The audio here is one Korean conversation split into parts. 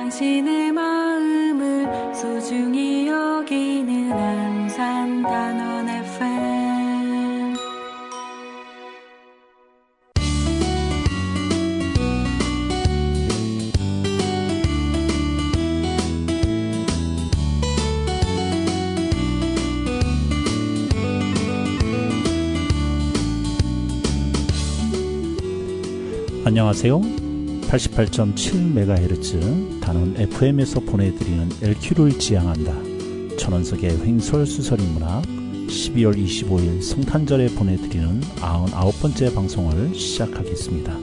당신의 마음을 소중히 여기는 안산단원 FM. 안녕하세요. 88.7MHz 단원 FM에서 보내드리는 LQ를 지향한다. 천원석의 횡설수설인문학 12월 25일 성탄절에 보내드리는 99번째 방송을 시작하겠습니다.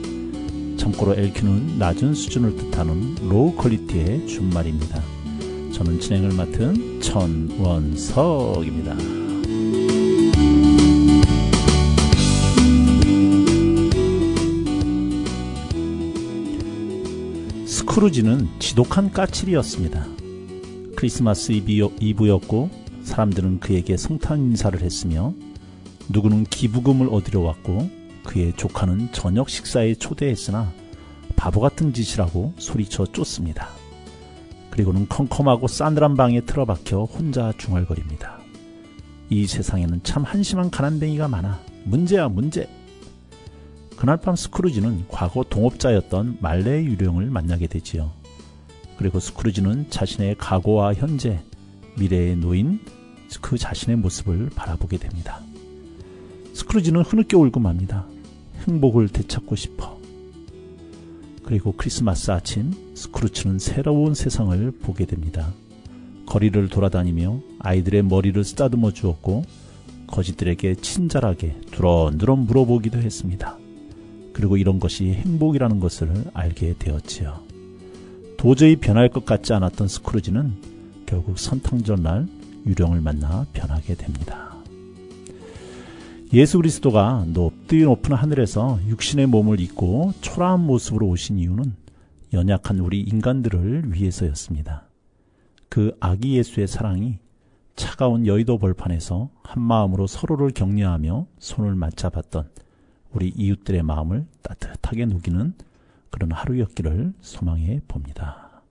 참고로 LQ는 낮은 수준을 뜻하는 로우 퀄리티의 준말입니다. 저는 진행을 맡은 천원석입니다. 스크루지는 지독한 까칠이었습니다. 크리스마스 이브였고 사람들은 그에게 성탄 인사를 했으며 누구는 기부금을 얻으려 왔고 그의 조카는 저녁 식사에 초대했으나 바보같은 짓이라고 소리쳐 쫓습니다. 그리고는 컴컴하고 싸늘한 방에 틀어박혀 혼자 중얼거립니다. 이 세상에는 참 한심한 가난뱅이가 많아. 문제야 문제. 그날 밤 스크루지는 과거 동업자였던 말레의 유령을 만나게 되지요. 그리고 스크루지는 자신의 과거와 현재, 미래의 노인 그 자신의 모습을 바라보게 됩니다. 스크루지는 흐느껴 울고 맙니다. 행복을 되찾고 싶어. 그리고 크리스마스 아침 스크루지는 새로운 세상을 보게 됩니다. 거리를 돌아다니며 아이들의 머리를 쓰다듬어 주었고 거지들에게 친절하게 두런두런 물어보기도 했습니다. 그리고 이런 것이 행복이라는 것을 알게 되었지요. 도저히 변할 것 같지 않았던 스크루지는 결국 성탄절날 유령을 만나 변하게 됩니다. 예수 그리스도가 높디 높은 하늘에서 육신의 몸을 입고 초라한 모습으로 오신 이유는 연약한 우리 인간들을 위해서였습니다. 그 아기 예수의 사랑이 차가운 여의도 벌판에서 한마음으로 서로를 격려하며 손을 맞잡았던 우리 이웃들의 마음을 따뜻하게 녹이는 그런 하루였기를 소망해 봅니다.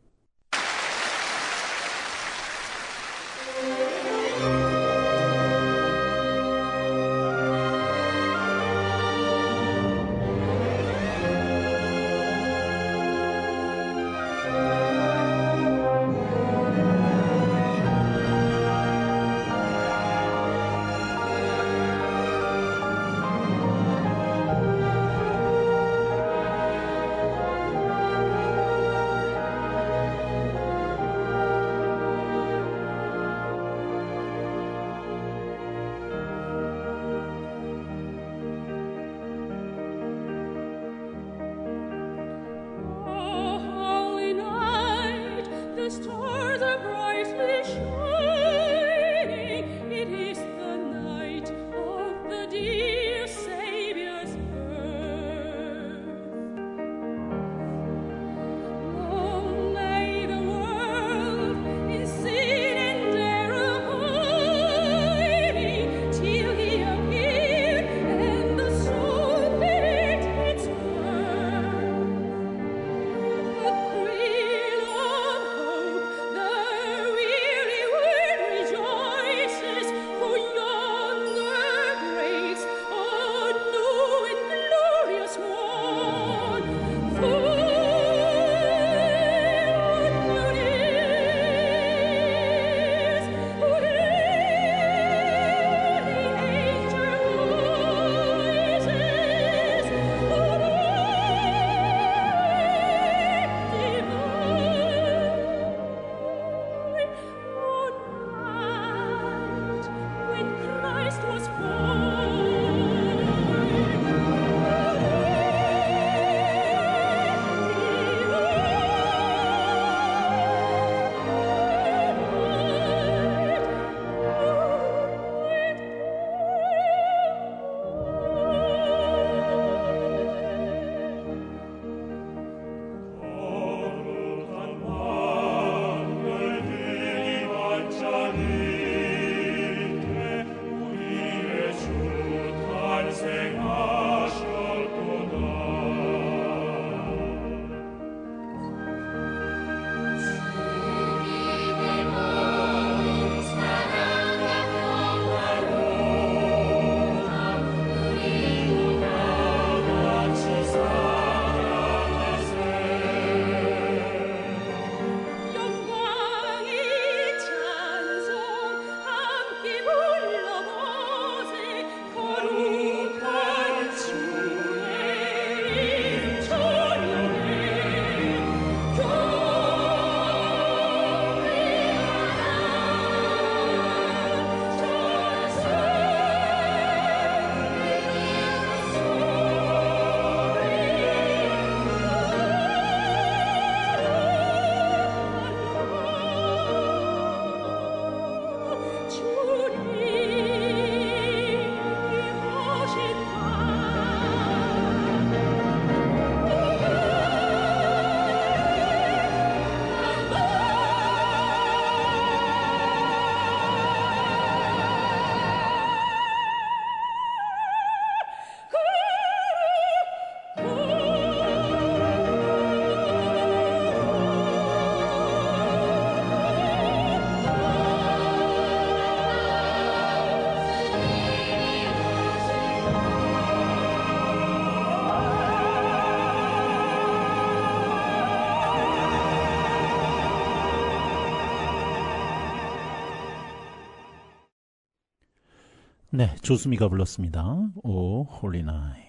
네, 조수미가 불렀습니다. 오, 홀리 나이.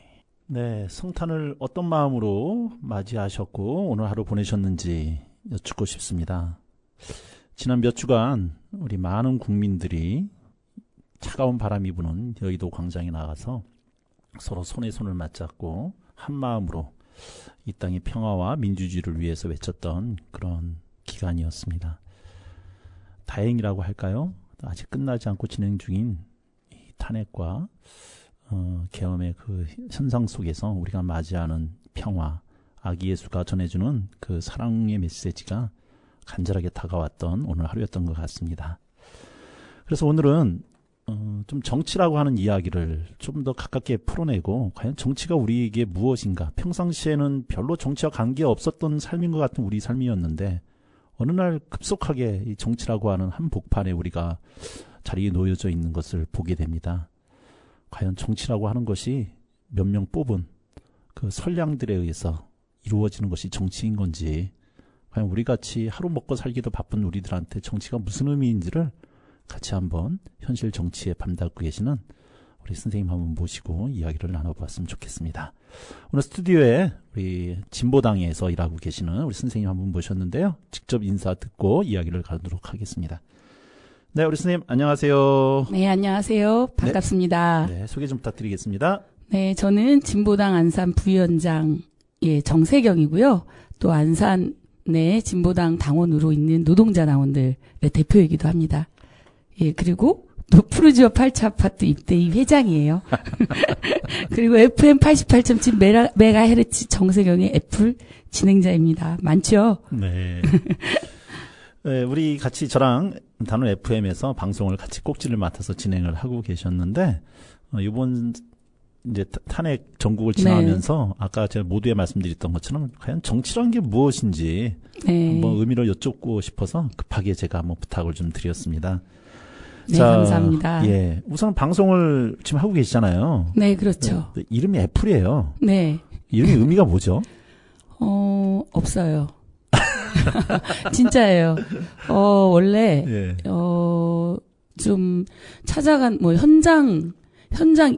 네, 성탄을 어떤 마음으로 맞이하셨고 오늘 하루 보내셨는지 여쭙고 싶습니다. 지난 몇 주간 우리 많은 국민들이 차가운 바람이 부는 여의도 광장에 나가서 서로 손에 손을 맞잡고 한 마음으로 이 땅의 평화와 민주주의를 위해서 외쳤던 그런 기간이었습니다. 다행이라고 할까요? 아직 끝나지 않고 진행 중인 이 탄핵과 계엄의 그 현상 속에서 우리가 맞이하는 평화, 아기 예수가 전해주는 그 사랑의 메시지가 간절하게 다가왔던 오늘 하루였던 것 같습니다. 그래서 오늘은 좀 정치라고 하는 이야기를 좀 더 가깝게 풀어내고 과연 정치가 우리에게 무엇인가, 평상시에는 별로 정치와 관계 없었던 삶인 것 같은 우리 삶이었는데 어느 날 급속하게 이 정치라고 하는 한복판에 우리가 자리에 놓여져 있는 것을 보게 됩니다. 과연 정치라고 하는 것이 몇 명 뽑은 그 선량들에 의해서 이루어지는 것이 정치인 건지, 과연 우리같이 하루 먹고 살기도 바쁜 우리들한테 정치가 무슨 의미인지를 같이 한번 현실 정치에 밤닫고 계시는 우리 선생님 한번 모시고 이야기를 나눠봤으면 좋겠습니다. 오늘 스튜디오에 우리 진보당에서 일하고 계시는 우리 선생님 한분 모셨는데요. 직접 인사 듣고 이야기를 가도록 하겠습니다. 네, 우리 선생님 안녕하세요. 네, 안녕하세요. 반갑습니다. 네, 소개 좀 부탁드리겠습니다. 네, 저는 진보당 안산 부위원장 정세경이고요. 또 안산 내 진보당 당원으로 있는 노동자 당원들의 대표이기도 합니다. 예, 그리고 또 푸르지오 8차 아파트 입대위 회장이에요. 그리고 FM 88.7 메가헤르츠 정세경의 애플 진행자입니다. 많죠? 네. 네, 우리 같이 저랑 단원 FM에서 방송을 같이 꼭지를 맡아서 진행을 하고 계셨는데, 이번 이제 탄핵 전국을 지나면서 네. 아까 제가 모두에 말씀드렸던 것처럼 과연 정치란 게 무엇인지 네. 한번 의미를 여쭙고 싶어서 급하게 제가 한번 부탁을 좀 드렸습니다. 네, 자, 감사합니다. 예, 우선 방송을 지금 하고 계시잖아요. 네, 그렇죠. 네, 이름이 애플이에요. 네. 이름의 의미가 뭐죠? 없어요. 진짜예요. 원래 예. 좀 찾아간 현장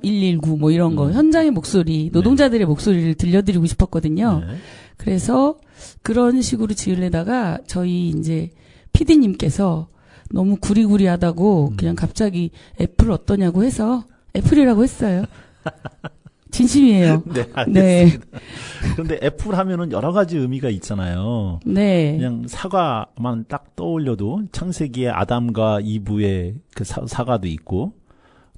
119 이런 거 현장의 목소리, 노동자들의 네. 목소리를 들려드리고 싶었거든요. 네. 그래서 그런 식으로 지으려다가 저희 이제 PD님께서 너무 구리구리하다고 그냥 갑자기 애플 어떠냐고 해서 애플이라고 했어요. 진심이에요. 네, 알겠습니다. 네. 그런데 애플 하면은 여러 가지 의미가 있잖아요. 네. 그냥 사과만 딱 떠올려도 창세기의 아담과 이브의 그 사과도 있고,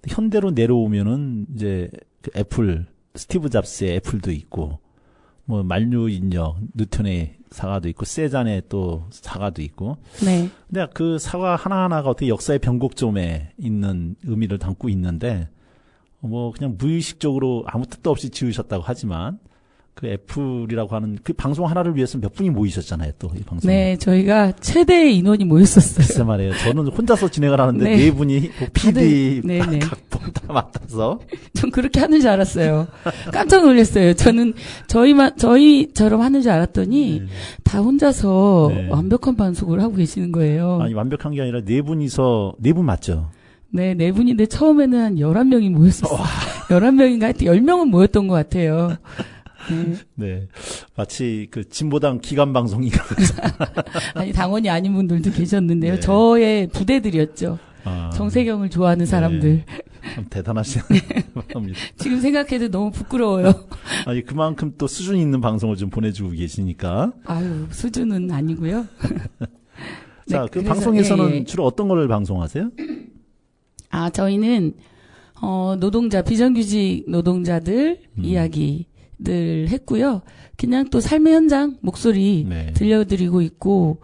현대로 내려오면은 이제 그 애플, 스티브 잡스의 애플도 있고, 뭐 만유인력, 뉴턴의 사과도 있고, 세잔의 또 사과도 있고. 네. 근데 그 사과 하나하나가 어떻게 역사의 변곡점에 있는 의미를 담고 있는데, 뭐 그냥 무의식적으로 아무 뜻도 없이 지으셨다고 하지만 그 애플이라고 하는 그 방송 하나를 위해서 몇 분이 모이셨잖아요, 또 이 방송. 네, 저희가 최대의 인원이 모였었어요. 글쎄 말이에요. 저는 혼자서 진행을 하는데 네 분이 PD, 각본 다 맡아서. 전 그렇게 하는 줄 알았어요. 깜짝 놀랐어요. 저는 저희처럼 하는 줄 알았더니 네. 다 혼자서 네. 완벽한 방송을 하고 계시는 거예요. 아니 완벽한 게 아니라 네 분 맞죠? 네, 네 분인데 처음에는 한 11명이 모였었어요. 11명인가 하여튼 10명은 모였던 것 같아요. 네. 네. 마치 그 진보당 기관 방송인가. 아니, 당원이 아닌 분들도 계셨는데요. 네. 저의 부대들이었죠. 정세경을 좋아하는 사람들. 네. 참 대단하시네요. 지금 생각해도 너무 부끄러워요. 아니, 그만큼 또 수준 있는 방송을 좀 보내주고 계시니까. 아유, 수준은 아니고요. 자, 네, 그 방송에서는 주로 어떤 걸 방송하세요? 저희는, 노동자, 비정규직 노동자들 이야기들 했고요. 그냥 또 삶의 현장 목소리 네. 들려드리고 있고,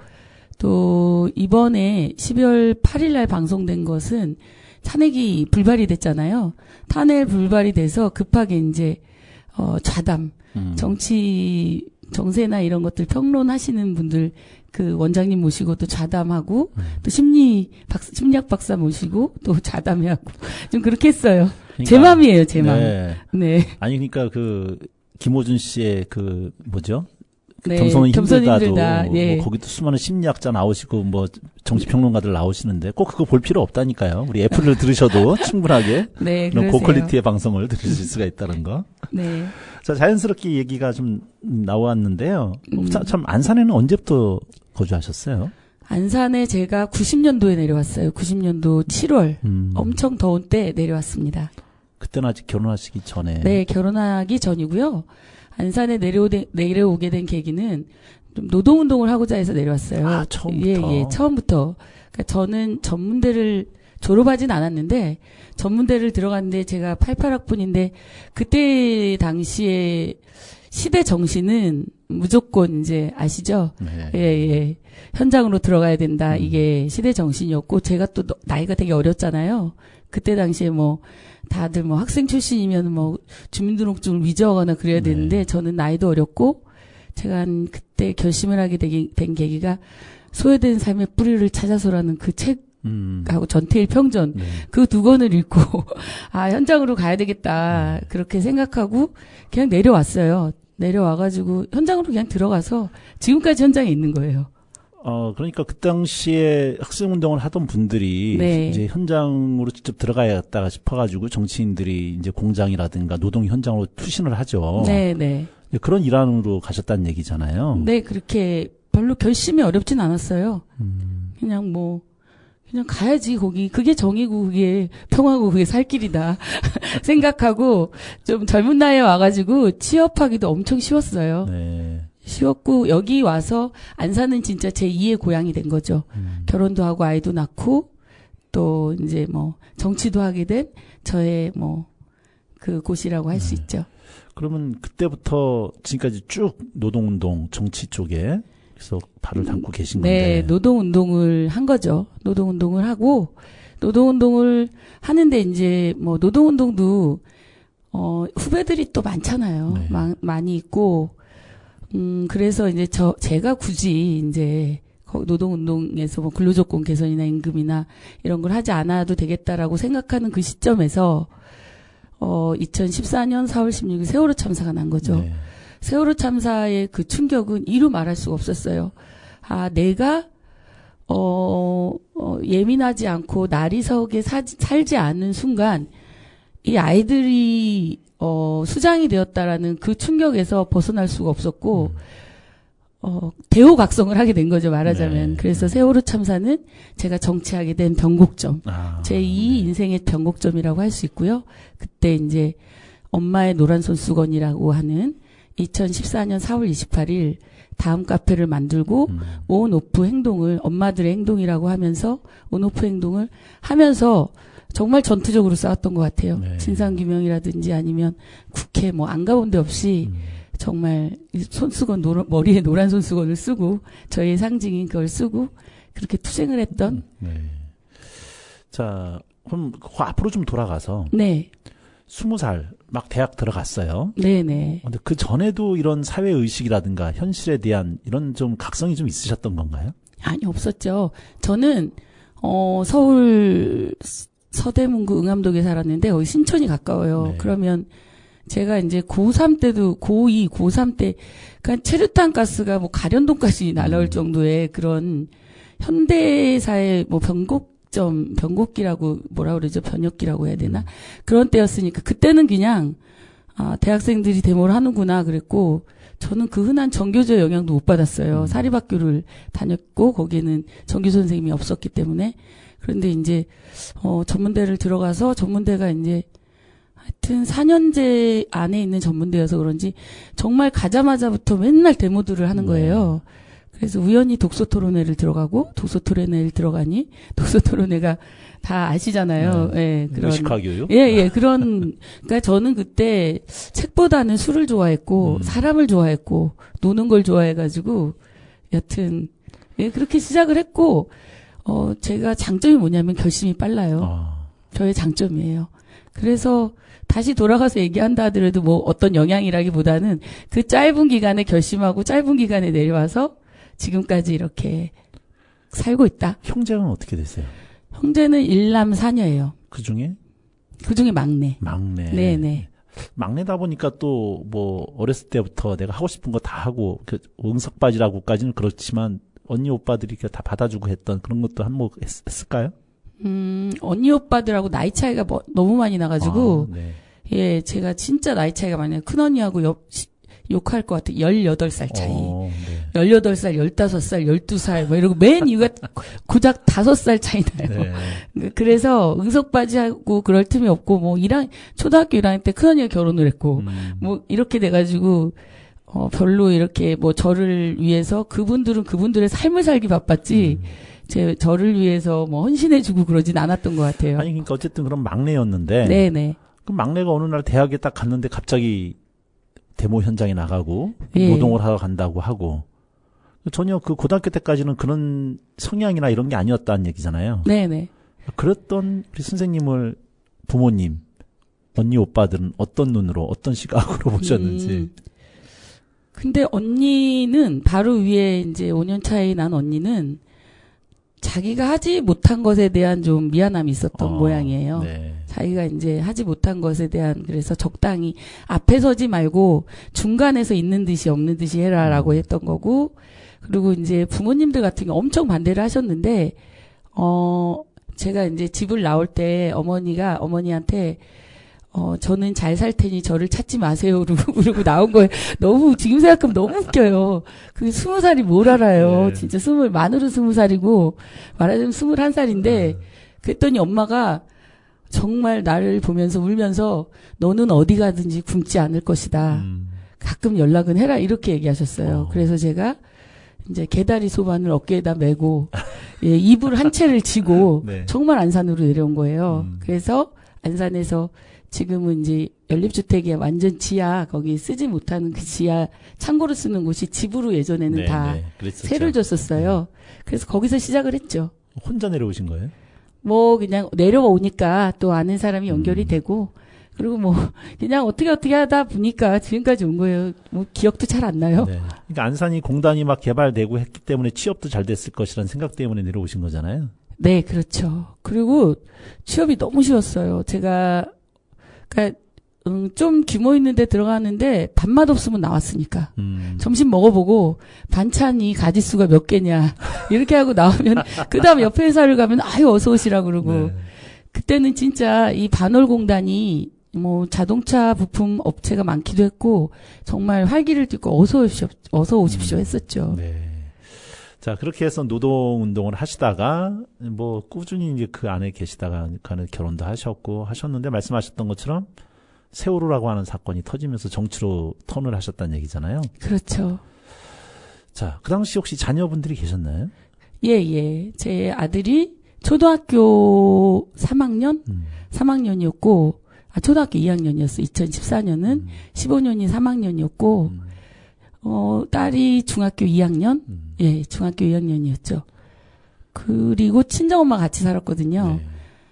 또 이번에 12월 8일 날 방송된 것은 탄핵이 불발이 됐잖아요. 탄핵 불발이 돼서 급하게 이제, 좌담, 정세나 이런 것들 평론하시는 분들 그 원장님 모시고 또 좌담하고 또 심리학 박사 모시고 또 좌담회하고 좀 그렇게 했어요. 그러니까, 제 마음이에요, 제 마음. 네. 네. 아니 그러니까 그 김호준 씨의 그 뭐죠? 네, 겸손은 힘들다도 네. 뭐 거기도 수많은 심리학자 나오시고 뭐 정치평론가들 나오시는데 꼭 그거 볼 필요 없다니까요. 우리 애플을 들으셔도 충분하게 네, 이런 그러세요. 고퀄리티의 방송을 들으실 수가 있다는 거. 네. 자, 자연스럽게 얘기가 좀 나왔는데요. 참 안산에는 언제부터 거주하셨어요? 안산에 제가 90년도에 내려왔어요. 90년도 7월. 엄청 더운 때 내려왔습니다. 그때는 아직 결혼하시기 전에. 네, 결혼하기 전이고요. 안산에 내려오게 된 계기는 좀 노동운동을 하고자 해서 내려왔어요. 아, 처음부터? 예, 처음부터. 그러니까 저는 전문대를 졸업하진 않았는데, 전문대를 들어갔는데 제가 88학번인데, 그때 당시에 시대 정신은 무조건 이제 아시죠? 네. 예. 현장으로 들어가야 된다. 이게 시대 정신이었고, 제가 또 나이가 되게 어렸잖아요. 그때 당시에 뭐, 다들 뭐 학생 출신이면 뭐 주민등록증을 위조하거나 그래야 되는데, 저는 나이도 어렸고, 제가 그때 결심을 하게 된 계기가 소외된 삶의 뿌리를 찾아서라는 그 책하고 전태일 평전, 네. 그 두 권을 읽고, 아, 현장으로 가야 되겠다. 그렇게 생각하고 그냥 내려왔어요. 내려와가지고 현장으로 그냥 들어가서 지금까지 현장에 있는 거예요. 그러니까 그 당시에 학생운동을 하던 분들이 네. 이제 현장으로 직접 들어가야겠다 싶어가지고 정치인들이 이제 공장이라든가 노동 현장으로 투신을 하죠. 네. 그런 일환으로 가셨다는 얘기잖아요. 네, 그렇게 별로 결심이 어렵진 않았어요. 그냥 가야지, 거기. 그게 정이고, 그게 평화고, 그게 살 길이다. 생각하고, 좀 젊은 나이에 와가지고, 취업하기도 엄청 쉬웠어요. 네. 쉬웠고, 여기 와서, 안산은 진짜 제 2의 고향이 된 거죠. 결혼도 하고, 아이도 낳고, 또, 이제 정치도 하게 된 저의 그 곳이라고 할 수 있죠. 그러면 그때부터 지금까지 쭉 노동운동, 정치 쪽에 그래서 발을 담고 계신 건데. 네, 노동운동을 한 거죠. 노동운동을 하고, 노동운동을 하는데 이제 노동운동도, 후배들이 또 많잖아요. 네. 많이 있고, 그래서 이제 제가 굳이 이제 노동운동에서 근로조건 개선이나 임금이나 이런 걸 하지 않아도 되겠다라고 생각하는 그 시점에서, 2014년 4월 16일 세월호 참사가 난 거죠. 네. 세월호 참사의 그 충격은 이루 말할 수가 없었어요. 아, 내가, 예민하지 않고 나리석에 살지 않는 순간, 이 아이들이, 수장이 되었다라는 그 충격에서 벗어날 수가 없었고, 대호각성을 하게 된 거죠, 말하자면. 네. 그래서 세월호 참사는 제가 정치하게 된 변곡점. 제 2 인생의 변곡점이라고 할 수 있고요. 그때 이제 엄마의 노란 손수건이라고 하는 2014년 4월 28일 다음 카페를 만들고 온오프 행동을 엄마들의 행동이라고 하면서 온오프 행동을 하면서 정말 전투적으로 싸웠던 것 같아요. 네. 진상규명이라든지 아니면 국회 안 가본 데 없이 정말 손수건 머리에 노란 손수건을 쓰고 저희의 상징인 그걸 쓰고 그렇게 투쟁을 했던. 네. 자, 그럼 앞으로 좀 돌아가서. 네. 20살 막 대학 들어갔어요. 네네. 근데 그 전에도 이런 사회 의식이라든가 현실에 대한 이런 좀 각성이 좀 있으셨던 건가요? 아니, 없었죠. 저는 서울 서대문구 응암동에 살았는데 거기 신촌이 가까워요. 네. 그러면 제가 이제 고3 때도 고2, 고3 때 그러니까 체류탄 가스가 가련동까지 날아올 정도의 그런 현대사의 변곡기라고 뭐라 그러죠? 변혁기라고 해야 되나? 그런 때였으니까 그때는 그냥 대학생들이 데모를 하는구나 그랬고 저는 그 흔한 정교조 영향도 못 받았어요. 사립학교를 다녔고 거기에는 정교 선생님이 없었기 때문에. 그런데 이제 전문대를 들어가서 전문대가 이제 하여튼 4년제 안에 있는 전문대여서 그런지 정말 가자마자부터 맨날 데모들을 하는 거예요. 그래서 우연히 독서토론회를 들어가고 독서토론회를 들어가니 독서토론회가 다 아시잖아요. 예, 그런 의식화교육? 예, 그러니까 저는 그때 책보다는 술을 좋아했고 사람을 좋아했고 노는 걸 좋아해가지고 여튼 그렇게 시작을 했고 제가 장점이 뭐냐면 결심이 빨라요. 저의 장점이에요. 그래서 다시 돌아가서 얘기한다 하더라도 어떤 영향이라기보다는 그 짧은 기간에 결심하고 짧은 기간에 내려와서 지금까지 이렇게 살고 있다. 형제는 어떻게 되세요? 형제는 1남 4녀예요. 그 중에 막내. 막내. 네네. 막내다 보니까 또 어렸을 때부터 내가 하고 싶은 거 다 하고 응석바지라고까지는 그렇지만 언니 오빠들이 다 받아주고 했던 그런 것도 한몫 했을까요? 언니 오빠들하고 나이 차이가 너무 많이 나가지고, 네. 예, 제가 진짜 나이 차이가 많이 나요. 큰언니하고 욕할 것 같아요. 18살 차이. 네. 18살, 15살, 12살, 뭐 이러고 맨 이유가 고작 5살 차이 나요. 네. 그래서 응석바지하고 그럴 틈이 없고, 뭐, 초등학교 1학년 때 큰언니가 결혼을 했고, 뭐, 이렇게 돼가지고, 별로 이렇게 뭐 저를 위해서 그분들은 그분들의 삶을 살기 바빴지, 저를 위해서 뭐 헌신해주고 그러진 않았던 것 같아요. 아니, 그러니까 어쨌든 그런 막내였는데. 네네. 그 막내가 어느 날 대학에 딱 갔는데 갑자기 데모 현장에 나가고 예. 노동을 하러 간다고 하고 전혀 그 고등학교 때까지는 그런 성향이나 이런 게 아니었다는 얘기잖아요. 네네. 그랬던 우리 선생님을 부모님, 언니 오빠들은 어떤 눈으로 어떤 시각으로 보셨는지. 근데 언니는 바로 위에 이제 5년 차이 난 언니는 자기가 하지 못한 것에 대한 좀 미안함이 있었던 모양이에요. 네. 자기가 이제 하지 못한 것에 대한, 그래서 적당히 앞에 서지 말고 중간에서 있는 듯이 없는 듯이 해라라고 했던 거고, 그리고 이제 부모님들 같은 경우 엄청 반대를 하셨는데, 제가 이제 집을 나올 때 어머니한테 저는 잘 살 테니 저를 찾지 마세요. 그러고 나온 거예요. 너무, 지금 생각하면 너무 웃겨요. 그게 20살이 뭘 알아요. 네. 진짜 만으로 20살이고, 말하자면 21살인데, 그랬더니 엄마가 정말 나를 보면서 울면서, 너는 어디 가든지 굶지 않을 것이다. 가끔 연락은 해라. 이렇게 얘기하셨어요. 그래서 제가 이제 개다리 소반을 어깨에다 메고, 예, 이불 한 채를 지고, 네. 정말 안산으로 내려온 거예요. 그래서 안산에서 지금은 이제 연립주택이 완전 지하, 거기 쓰지 못하는 그 지하 창고로 쓰는 곳이 집으로 예전에는 네, 다 네, 그랬었죠. 세를 줬었어요. 그래서 거기서 시작을 했죠. 혼자 내려오신 거예요? 뭐 그냥 내려오니까 또 아는 사람이 연결이 되고, 그리고 뭐 그냥 어떻게 하다 보니까 지금까지 온 거예요. 뭐 기억도 잘 안 나요. 네. 그러니까 안산이 공단이 막 개발되고 했기 때문에 취업도 잘 됐을 것이라는 생각 때문에 내려오신 거잖아요. 네, 그렇죠. 그리고 취업이 너무 쉬웠어요. 그러니까 좀 규모 있는 데 들어가는데 밥맛 없으면 나왔으니까. 점심 먹어보고 반찬이 가지수가 몇 개냐 이렇게 하고 나오면 그다음 옆에 회사를 가면 아유 어서 오시라고 그러고. 네. 그때는 진짜 이 반월공단이 뭐 자동차 부품 업체가 많기도 했고 정말 활기를 띠고 어서 오십시오 했었죠. 네. 자, 그렇게 해서 노동운동을 하시다가, 뭐, 꾸준히 이제 그 안에 계시다가, 결혼도 하셨는데, 말씀하셨던 것처럼, 세월호라고 하는 사건이 터지면서 정치로 턴을 하셨다는 얘기잖아요. 그렇죠. 자, 그 당시 혹시 자녀분들이 계셨나요? 예. 제 아들이 초등학교 3학년이었고, 초등학교 2학년이었어. 2014년은 15년이 3학년이었고, 딸이 중학교 2학년? 예, 중학교 2학년이었죠. 그리고 친정엄마 같이 살았거든요. 네.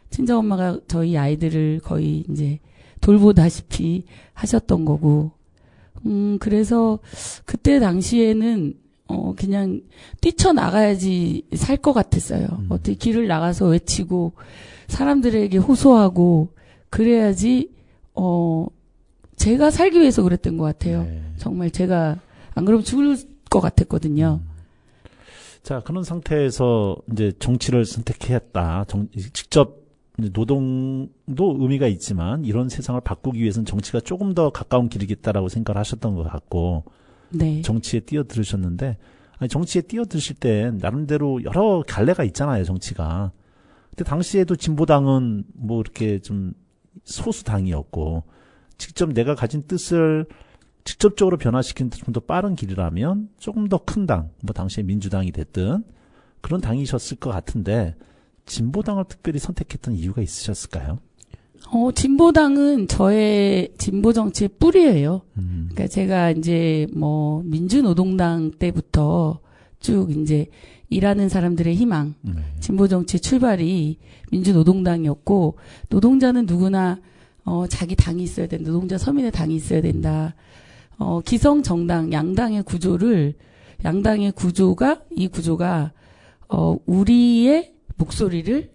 친정엄마가 저희 아이들을 거의 이제 돌보다시피 하셨던 거고, 그래서 그때 당시에는, 그냥 뛰쳐나가야지 살 것 같았어요. 어떻게 길을 나가서 외치고, 사람들에게 호소하고, 그래야지, 제가 살기 위해서 그랬던 것 같아요. 네. 정말 제가, 안 그러면 죽을 것 같았거든요. 자, 그런 상태에서 이제 정치를 선택했다. 직접 노동도 의미가 있지만 이런 세상을 바꾸기 위해서는 정치가 조금 더 가까운 길이겠다라고 생각을 하셨던 것 같고, 네. 정치에 뛰어들으셨는데, 정치에 뛰어드실 때 나름대로 여러 갈래가 있잖아요, 정치가. 근데 당시에도 진보당은 뭐 이렇게 좀 소수당이었고, 직접 내가 가진 뜻을 직접적으로 변화시키는 좀 더 빠른 길이라면 조금 더 큰 당, 뭐 당시에 민주당이 됐든 그런 당이셨을 것 같은데, 진보당을 특별히 선택했던 이유가 있으셨을까요? 진보당은 저의 진보 정치의 뿌리예요. 그러니까 제가 이제 뭐 민주노동당 때부터 쭉 이제 일하는 사람들의 희망, 진보 정치의 출발이 민주노동당이었고, 노동자는 누구나 자기 당이 있어야 된다. 노동자 서민의 당이 있어야 된다. 기성 정당 양당의 이 구조가 우리의 목소리를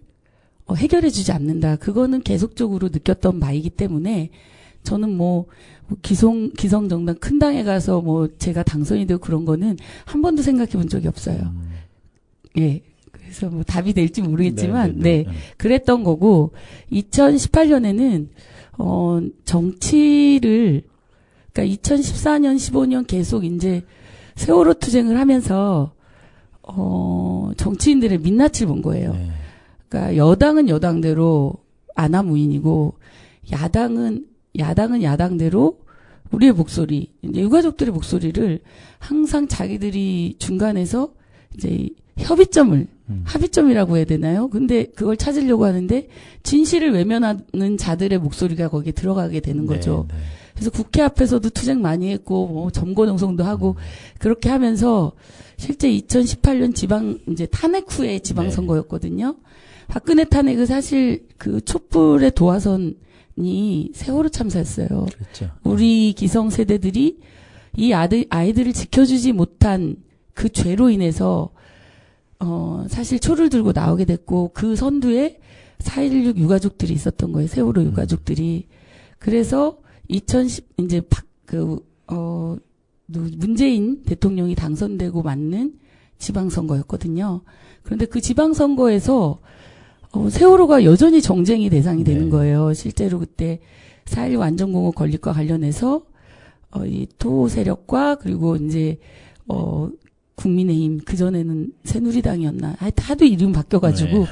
해결해주지 않는다. 그거는 계속적으로 느꼈던 바이기 때문에 저는 뭐 기성 정당 큰 당에 가서 뭐 제가 당선이 되고 그런 거는 한 번도 생각해 본 적이 없어요. 예. 그래서 뭐 답이 될지 모르겠지만, 네. 그랬던 거고, 2018년에는, 정치를, 그러니까 2014년, 15년 계속 이제 세월호 투쟁을 하면서, 정치인들의 민낯을 본 거예요. 네. 그러니까 여당은 여당대로 아나무인이고, 야당은 야당대로 우리의 목소리, 이제 유가족들의 목소리를 항상 자기들이 중간에서 이제 합의점이라고 해야 되나요? 근데 그걸 찾으려고 하는데 진실을 외면하는 자들의 목소리가 거기에 들어가게 되는 거죠. 네. 그래서 국회 앞에서도 투쟁 많이 했고, 뭐 점거 농성도 하고, 그렇게 하면서 실제 2018년 이제 탄핵 후에 지방선거였거든요. 박근혜 탄핵은 사실 그 촛불의 도화선이 세월호 참사였어요. 그렇죠. 우리 기성세대들이 이 아이들을 지켜주지 못한 그 죄로 인해서 사실 초를 들고 나오게 됐고, 그 선두에 4.16 유가족들이 있었던 거예요. 세월호 유가족들이. 그래서 이제 문재인 대통령이 당선되고 맞는 지방선거였거든요. 그런데 그 지방선거에서 세월호가 여전히 정쟁이 대상이 되는 거예요. 실제로 그때 4.16 완전공업 건립과 관련해서 이 토 세력과 그리고 이제 국민의힘, 그전에는 새누리당이었나. 하도 이름 바뀌어가지고,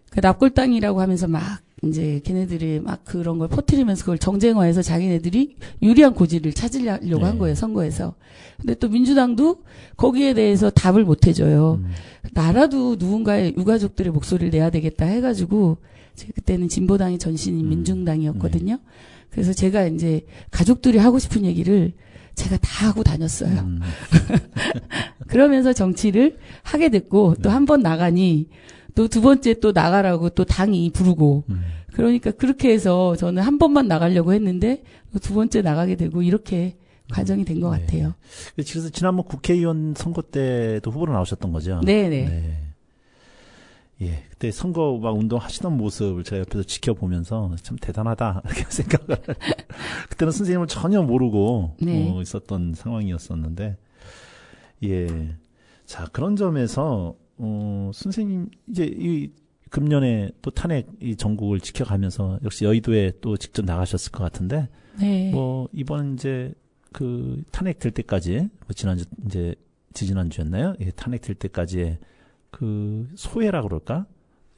그 납골당이라고 하면서 막, 이제 걔네들이 막 그런 걸 퍼뜨리면서 그걸 정쟁화해서 자기네들이 유리한 고지를 찾으려고 한 거예요, 선거에서. 근데 또 민주당도 거기에 대해서 답을 못 해줘요. 나라도 누군가의 유가족들의 목소리를 내야 되겠다 해가지고, 그때는 진보당이 전신인 민중당이었거든요. 그래서 제가 이제 가족들이 하고 싶은 얘기를 제가 다 하고 다녔어요. 그러면서 정치를 하게 됐고, 또 한 번 나가니, 또 두 번째 또 나가라고 또 당이 부르고, 그러니까 그렇게 해서 저는 한 번만 나가려고 했는데, 두 번째 나가게 되고, 이렇게 과정이 된 것 같아요. 그래서 지난번 국회의원 선거 때도 후보로 나오셨던 거죠? 네네. 예, 그때 선거 막 운동하시던 모습을 제가 옆에서 지켜보면서 참 대단하다 이렇게 생각을. 그때는 선생님을 전혀 모르고 있었던 상황이었었는데, 예, 자 그런 점에서 선생님 이제 이 금년에 또 탄핵 이 전국을 지켜가면서 역시 여의도에 또 직접 나가셨을 것 같은데, 뭐 이번 이제 그 탄핵 될 때까지 지난주 이제 지지난주였나요? 예, 탄핵 될 때까지의 그 소회라 그럴까?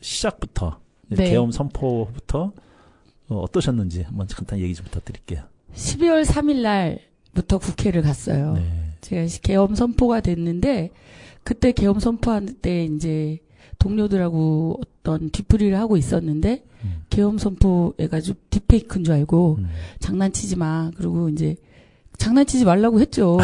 시작부터 계엄 선포부터 어떠셨는지 한번 간단히 얘기 좀 부탁드릴게요. 12월 3일 날부터 국회를 갔어요. 제가 계엄 선포가 됐는데 그때 계엄 선포할 때 이제 동료들하고 어떤 뒤풀이를 하고 있었는데 계엄 선포해가지고 딥페이크인 줄 알고 장난치지 마. 그리고 이제 장난치지 말라고 했죠.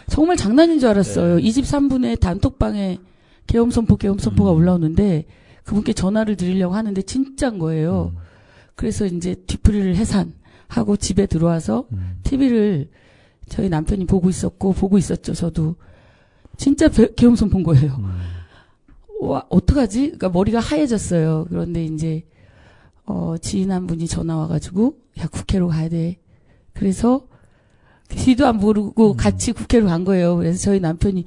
정말 장난인 줄 알았어요. 23분의 단톡방에 계엄 선포가 올라오는데 그분께 전화를 드리려고 하는데 진짜인 거예요. 그래서 이제 뒤풀이를 해산하고 집에 들어와서 TV를 저희 남편이 보고 있었죠. 저도 진짜 계엄 선포인 거예요. 와, 어떡하지? 그러니까 머리가 하얘졌어요. 그런데 이제 지인 한 분이 전화 와가지고 야 국회로 가야 돼. 그래서 뒤도 안 모르고 같이 국회로 간 거예요. 그래서 저희 남편이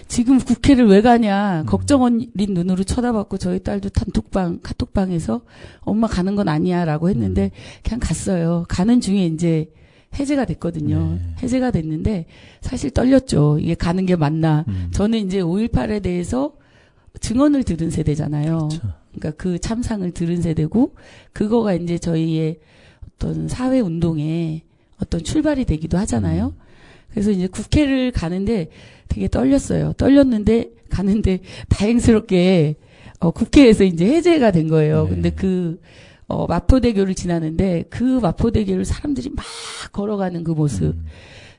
지금 국회를 왜 가냐 걱정 어린 눈으로 쳐다봤고 저희 딸도 카톡방에서 엄마 가는 건 아니야라고 했는데 그냥 갔어요. 가는 중에 이제 해제가 됐거든요. 해제가 됐는데 사실 떨렸죠. 이게 가는 게 맞나. 저는 이제 5.18에 대해서 증언을 들은 세대잖아요. 그렇죠. 그러니까 그 참상을 들은 세대고 그거가 이제 저희의 어떤 사회 운동에 어떤 출발이 되기도 하잖아요. 그래서 이제 국회를 가는데 되게 떨렸어요. 떨렸는데 가는데 다행스럽게 국회에서 이제 해제가 된 거예요. 근데 그 마포대교를 지나는데 그 마포대교를 사람들이 막 걸어가는 그 모습.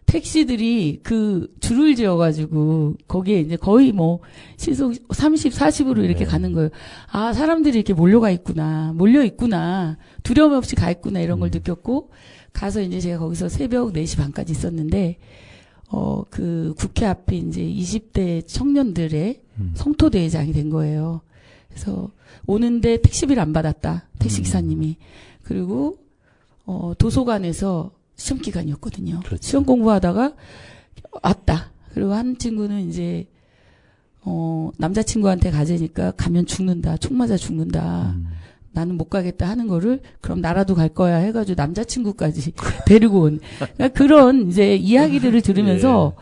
택시들이 그 줄을 지어가지고 거기에 이제 거의 뭐 시속 30, 40으로 이렇게 가는 거예요. 아, 사람들이 이렇게 몰려 있구나. 두려움 없이 가 있구나 이런 걸 느꼈고 가서 이제 제가 거기서 새벽 4시 반까지 있었는데 그 국회 앞에 이제 20대 청년들의 성토대회장이 된 거예요. 그래서 오는데 택시비를 안 받았다. 택시기사님이. 그리고 도서관에서 시험 기간이었거든요. 그렇죠. 시험 공부하다가 왔다. 그리고 한 친구는 이제 남자친구한테 가재니까 가면 죽는다. 총 맞아 죽는다. 나는 못 가겠다 하는 거를 그럼 나라도 갈 거야 해가지고 남자친구까지 데리고 온 그러니까 그런 이제 이야기들을 들으면서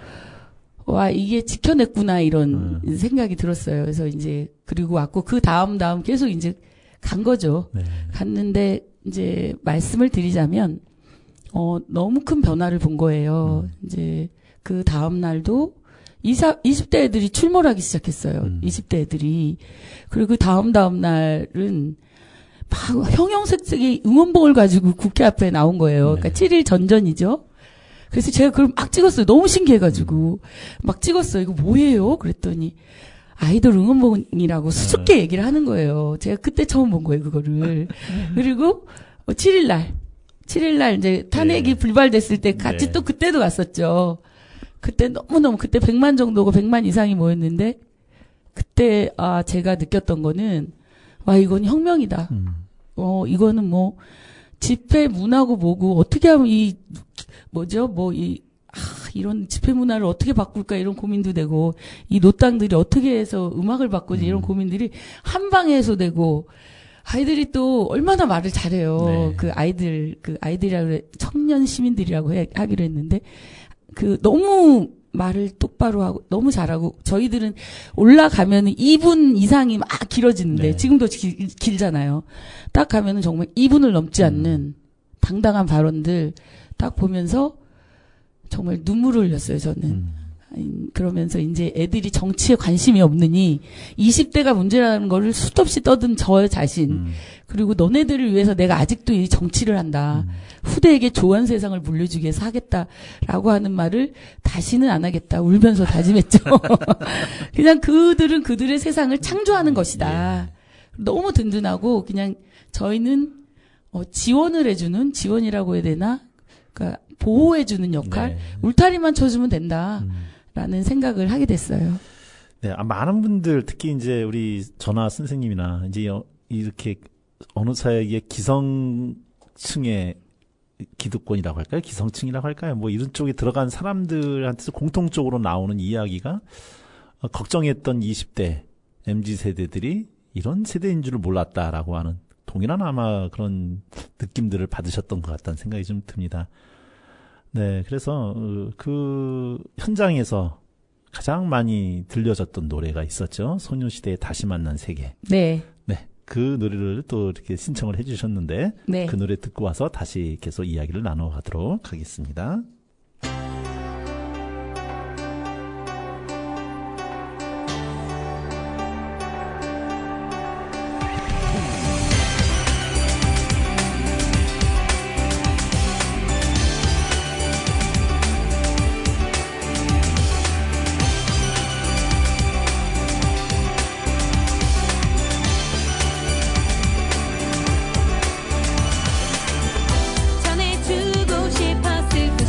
와 이게 지켜냈구나 이런 생각이 들었어요. 그래서 이제 그리고 왔고 그 다음 계속 이제 간 거죠. 네. 갔는데 이제 말씀을 드리자면 너무 큰 변화를 본 거예요. 이제 그 다음 날도 20대 애들이 출몰하기 시작했어요. 20대 애들이. 그리고 그 다음 날은 막 형형색색의 응원봉을 가지고 국회 앞에 나온 거예요. 그러니까 7일 전전이죠. 그래서 제가 그걸 막 찍었어요. 너무 신기해가지고. 막 찍었어요. 이거 뭐예요? 그랬더니 아이돌 응원봉이라고 수줍게 얘기를 하는 거예요. 제가 그때 처음 본 거예요, 그거를. 그리고 7일날 이제 탄핵이 불발됐을 때 같이 또 그때도 갔었죠. 그때 너무너무 그때 100만 정도고 100만 이상이 모였는데 그때 제가 느꼈던 거는 와 이건 혁명이다. 이거는 뭐 집회 문화고 뭐고 어떻게 하면 이런 집회 문화를 어떻게 바꿀까 이런 고민도 되고 이 노땅들이 어떻게 해서 음악을 바꾸지 이런 고민들이 한 방에 해소되고 아이들이 또 얼마나 말을 잘해요. 네. 그 아이들이라고 그래, 청년 시민들이라고 하기로 했는데 너무 말을 똑바로 하고 너무 잘하고 저희들은 올라가면은 2분 이상이 막 길어지는데 지금도 길잖아요. 딱 가면은 정말 2분을 넘지 않는 당당한 발언들 딱 보면서 정말 눈물을 흘렸어요, 저는. 그러면서 이제 애들이 정치에 관심이 없느니 20대가 문제라는 거를 수도 없이 떠든 저 자신 그리고 너네들을 위해서 내가 아직도 이 정치를 한다. 후대에게 좋은 세상을 물려주기 위해서 하겠다라고 하는 말을 다시는 안 하겠다. 울면서 다짐했죠. 그냥 그들은 그들의 세상을 창조하는 것이다. 너무 든든하고 그냥 저희는 지원을 해주는 지원이라고 해야 되나? 그러니까 보호해주는 역할, 울타리만 쳐주면 된다라는 생각을 하게 됐어요. 네, 많은 분들 특히 이제 우리 전하 선생님이나 이제 이렇게 어느 사회의 기성층의 기득권이라고 할까요? 기성층이라고 할까요? 뭐 이런 쪽에 들어간 사람들한테서 공통적으로 나오는 이야기가 걱정했던 20대 MZ 세대들이 이런 세대인 줄을 몰랐다라고 하는 동일한 아마 그런 느낌들을 받으셨던 것 같다는 생각이 좀 듭니다. 네, 그래서 그 현장에서 가장 많이 들려졌던 노래가 있었죠. 소녀시대의 다시 만난 세계. 네. 네, 그 노래를 또 이렇게 신청을 해주셨는데 네. 그 노래 듣고 와서 다시 계속 이야기를 나눠가도록 하겠습니다. 전해주고 싶었을 그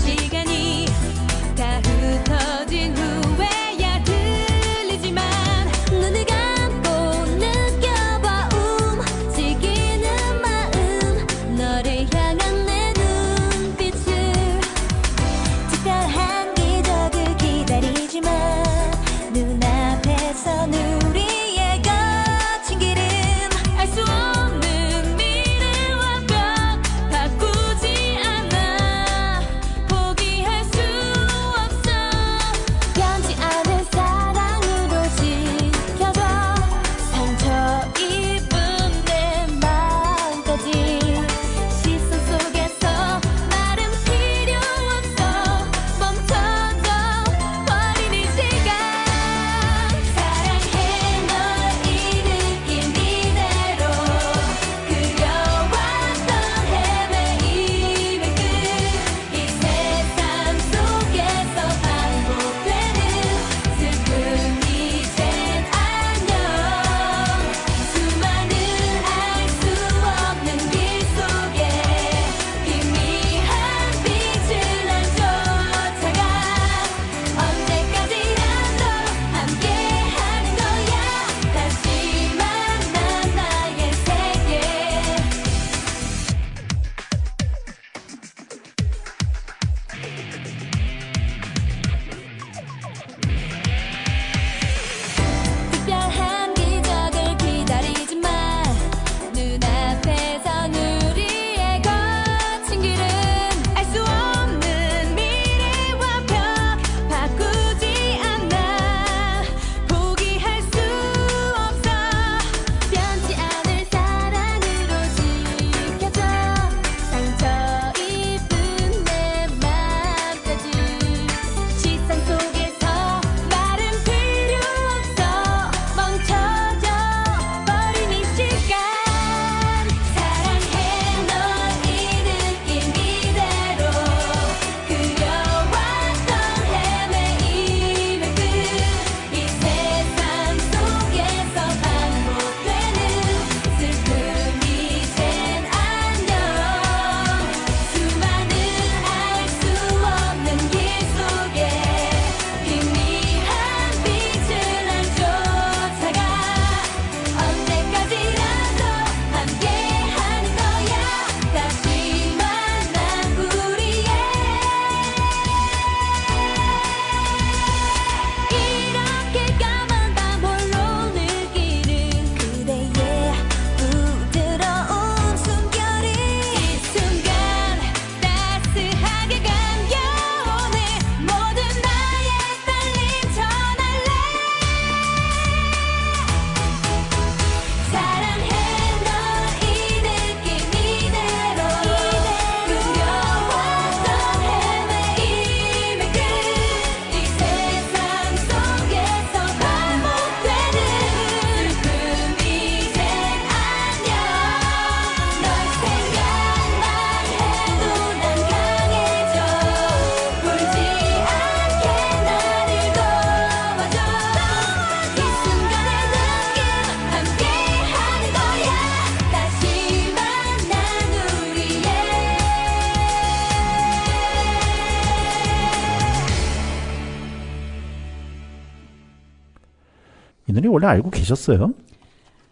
이 노래 원래 알고 계셨어요?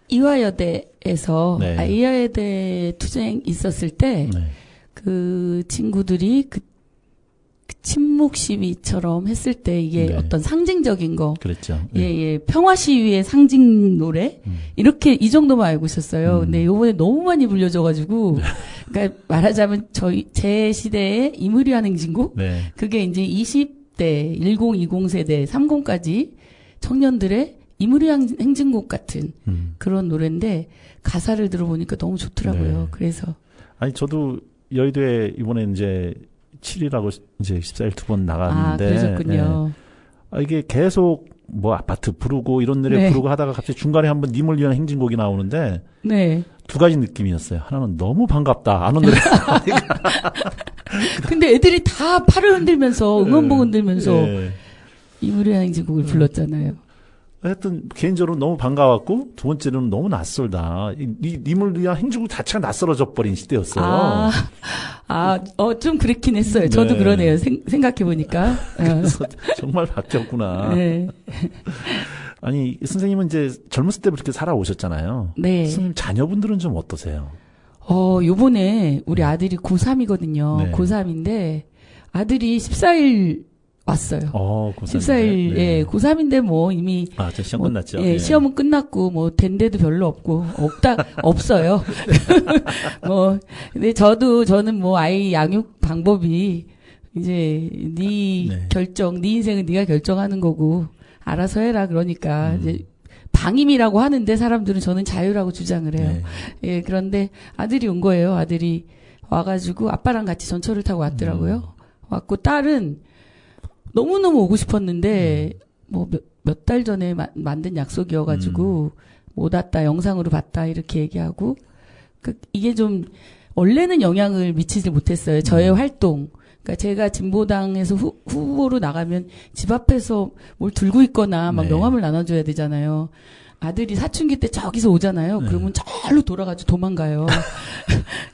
이화여대에서 네. 이화여대 투쟁 있었을 때 네. 그 친구들이 그 침묵 시위처럼 했을 때 이게 네. 어떤 상징적인 거, 그랬죠. 예, 평화 시위의 상징 노래 이렇게 이 정도만 알고 있었어요. 근데 요번에 너무 많이 불려져가지고, 그러니까 말하자면 제 시대의 이무리한 행진곡, 네. 그게 이제 20대, 1020 세대, 30까지 청년들의 이무리한 행진곡 같은 그런 노래인데 가사를 들어보니까 너무 좋더라고요. 네. 그래서 아니 저도 여의도에 이번에 이제 7일하고 이제 14일 2번 나갔는데 그러셨군요. 이게 계속 뭐 아파트 부르고 이런 노래 네. 부르고 하다가 갑자기 중간에 한번 님을 위한 행진곡이 나오는데 네. 두 가지 느낌이었어요. 하나는 너무 반갑다. 아는 노래. 근데 애들이 다 팔을 흔들면서 응원봉 흔들면서 네. 이무리한 행진곡을 불렀잖아요. 하여튼 개인적으로 너무 반가웠고 두 번째는 너무 낯설다. 님을 위한 행진곡 자체가 낯설어져 버린 시대였어요. 좀 그렇긴 했어요. 저도 네. 그러네요. 생각해보니까. 그래서 정말 바뀌었구나. 네. 아니 선생님은 이제 젊었을 때부터 이렇게 살아오셨잖아요. 네. 선생님 자녀분들은 좀 어떠세요? 요번에 우리 아들이 고3이거든요. 네. 고3인데 아들이 14일 왔어요. 고3 14일, 네. 예, 고3인데 뭐 이미. 저 시험 끝났죠. 예, 예. 시험은 끝났고, 뭐, 된 데도 별로 없고, 없어요. 근데 저는 뭐, 아이 양육 방법이, 이제, 네. 네 인생은 네가 결정하는 거고, 알아서 해라, 그러니까, 이제, 방임이라고 하는데, 사람들은 저는 자유라고 주장을 해요. 네. 예, 그런데 아들이 온 거예요. 아들이 와가지고, 아빠랑 같이 전철을 타고 왔더라고요. 왔고, 딸은, 너무너무 오고 싶었는데, 뭐, 몇 달 전에 만든 약속이어가지고, 못 왔다, 영상으로 봤다, 이렇게 얘기하고, 이게 좀, 원래는 영향을 미치지 못했어요. 저의 활동. 그러니까 제가 진보당에서 후보로 나가면 집 앞에서 뭘 들고 있거나 막 네. 명함을 나눠줘야 되잖아요. 아들이 사춘기 때 저기서 오잖아요. 네. 그러면 절로 돌아가지고 도망가요.